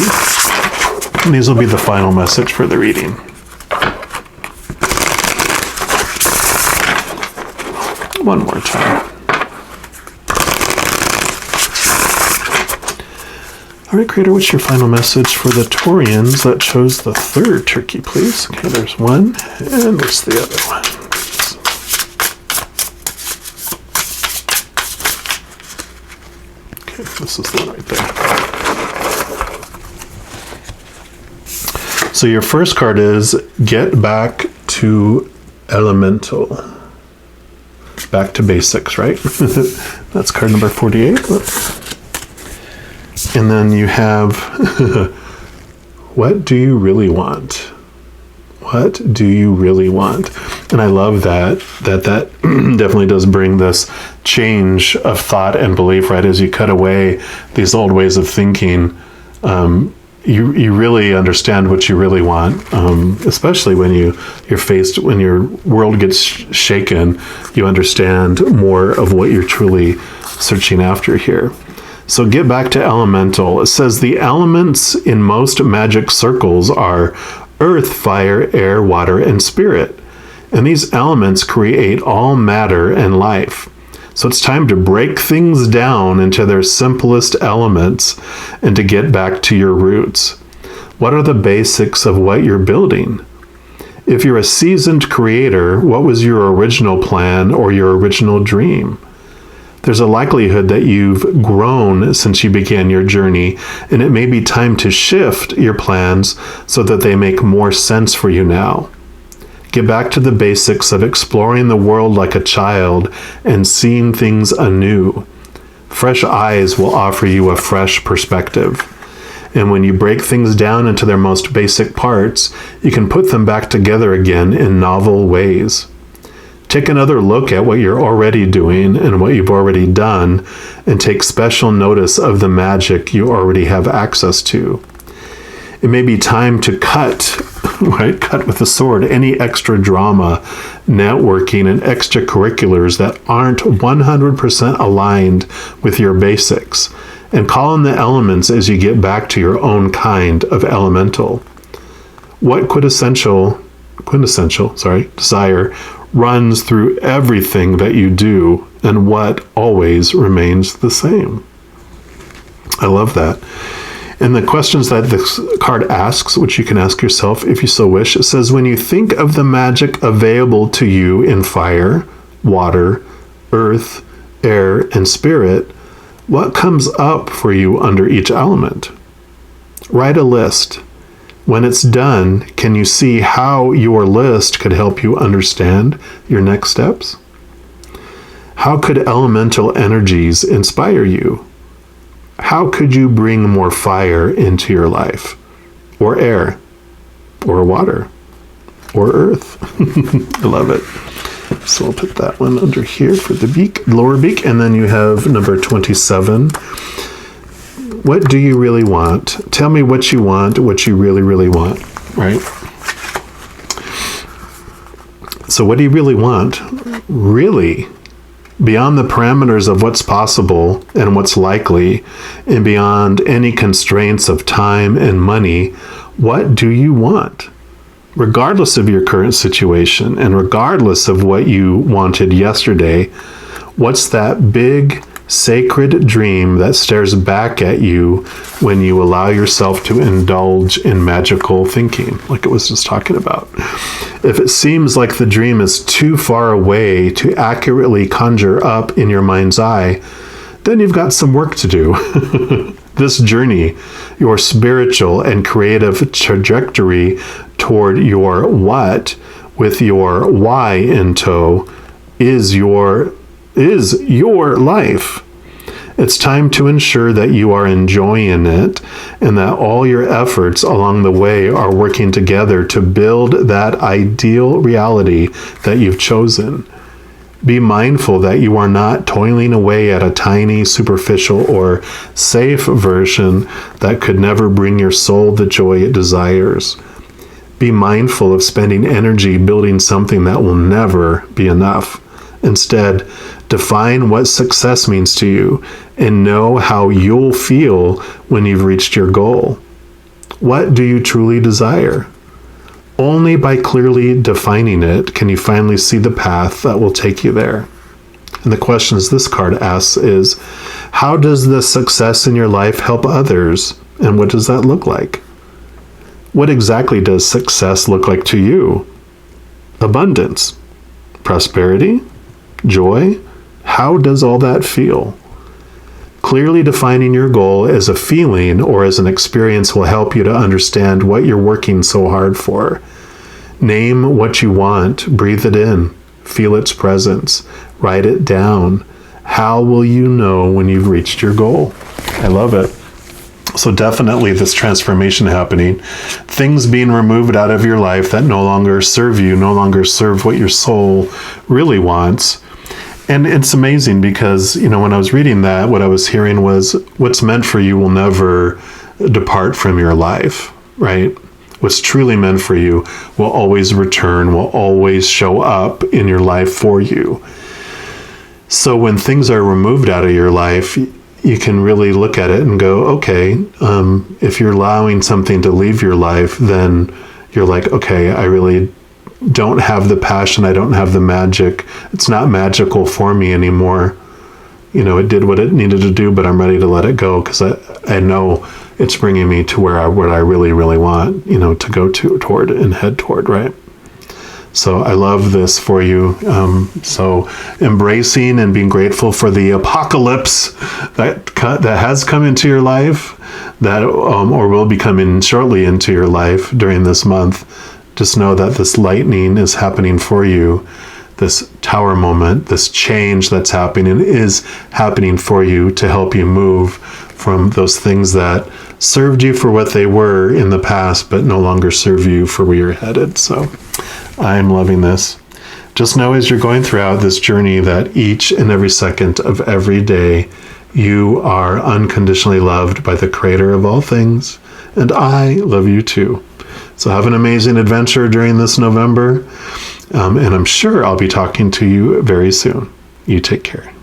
And these will be the final message for the reading. One more time. All right, Creator, what's your final message for the Taurians that chose the third turkey, please? Okay, there's one, and what's the other one? Okay, this is the one right there. So your first card is Get Back to Elemental. Back to basics, right? That's card number 48. And then you have, what do you really want? What do you really want? And I love that definitely does bring this change of thought and belief, right? As you cut away these old ways of thinking, you really understand what you really want, especially when you're faced, when your world gets shaken, you understand more of what you're truly searching after here. So get back to elemental. It says the elements in most magic circles are earth, fire, air, water, and spirit. And these elements create all matter and life. So it's time to break things down into their simplest elements and to get back to your roots. What are the basics of what you're building? If you're a seasoned creator, what was your original plan or your original dream? There's a likelihood that you've grown since you began your journey, and it may be time to shift your plans so that they make more sense for you now. Get back to the basics of exploring the world like a child and seeing things anew. Fresh eyes will offer you a fresh perspective. And when you break things down into their most basic parts, you can put them back together again in novel ways. Take another look at what you're already doing and what you've already done, and take special notice of the magic you already have access to. It may be time to cut, right? Cut with a sword any extra drama, networking, and extracurriculars that aren't 100% aligned with your basics, and call in the elements as you get back to your own kind of elemental. What quintessential desire runs through everything that you do, and what always remains the same? I love that. And the questions that this card asks, which you can ask yourself if you so wish, it says, when you think of the magic available to you in fire, water, earth, air, and spirit, what comes up for you under each element? Write a list. When it's done, can you see how your list could help you understand your next steps? How could elemental energies inspire you? How could you bring more fire into your life? Or air? Or water? Or earth? I love it. So we'll put that one under here for the beak, lower beak, and then you have number 27. What do you really want? Tell me what you want, what you really, really want, right? So what do you really want? Really, beyond the parameters of what's possible and what's likely, and beyond any constraints of time and money, what do you want? Regardless of your current situation and regardless of what you wanted yesterday, what's that big, sacred dream that stares back at you when you allow yourself to indulge in magical thinking, like it was just talking about? If it seems like the dream is too far away to accurately conjure up in your mind's eye, then you've got some work to do. This journey, your spiritual and creative trajectory toward your what, with your why in tow, is your life. It's time to ensure that you are enjoying it and that all your efforts along the way are working together to build that ideal reality that you've chosen. Be mindful that you are not toiling away at a tiny, superficial, or safe version that could never bring your soul the joy it desires. Be mindful of spending energy building something that will never be enough. Instead, define what success means to you and know how you'll feel when you've reached your goal. What do you truly desire? Only by clearly defining it can you finally see the path that will take you there. And the questions this card asks is, how does the success in your life help others? And what does that look like? What exactly does success look like to you? Abundance, prosperity, joy? How does all that feel? Clearly defining your goal as a feeling or as an experience will help you to understand what you're working so hard for. Name what you want, breathe it in, feel its presence, write it down. How will you know when you've reached your goal? I love it. So definitely this transformation happening, things being removed out of your life that no longer serve you, no longer serve what your soul really wants. And it's amazing because, when I was reading that, what I was hearing was what's meant for you will never depart from your life, right? What's truly meant for you will always return, will always show up in your life for you. So when things are removed out of your life, you can really look at it and go, okay, if you're allowing something to leave your life, then you're like, okay, I really don't have the passion, I don't have the magic, it's not magical for me anymore. It did what it needed to do, but I'm ready to let it go because I know it's bringing me to where I really, really want, to go toward and head toward, right? So I love this for you. So embracing and being grateful for the apocalypse that has come into your life, that or will be coming shortly into your life during this month. Just know that this lightning is happening for you. This tower moment, this change that's happening is happening for you to help you move from those things that served you for what they were in the past, but no longer serve you for where you're headed. So I'm loving this. Just know as you're going throughout this journey that each and every second of every day, you are unconditionally loved by the Creator of all things. And I love you too. So have an amazing adventure during this November. And I'm sure I'll be talking to you very soon. You take care.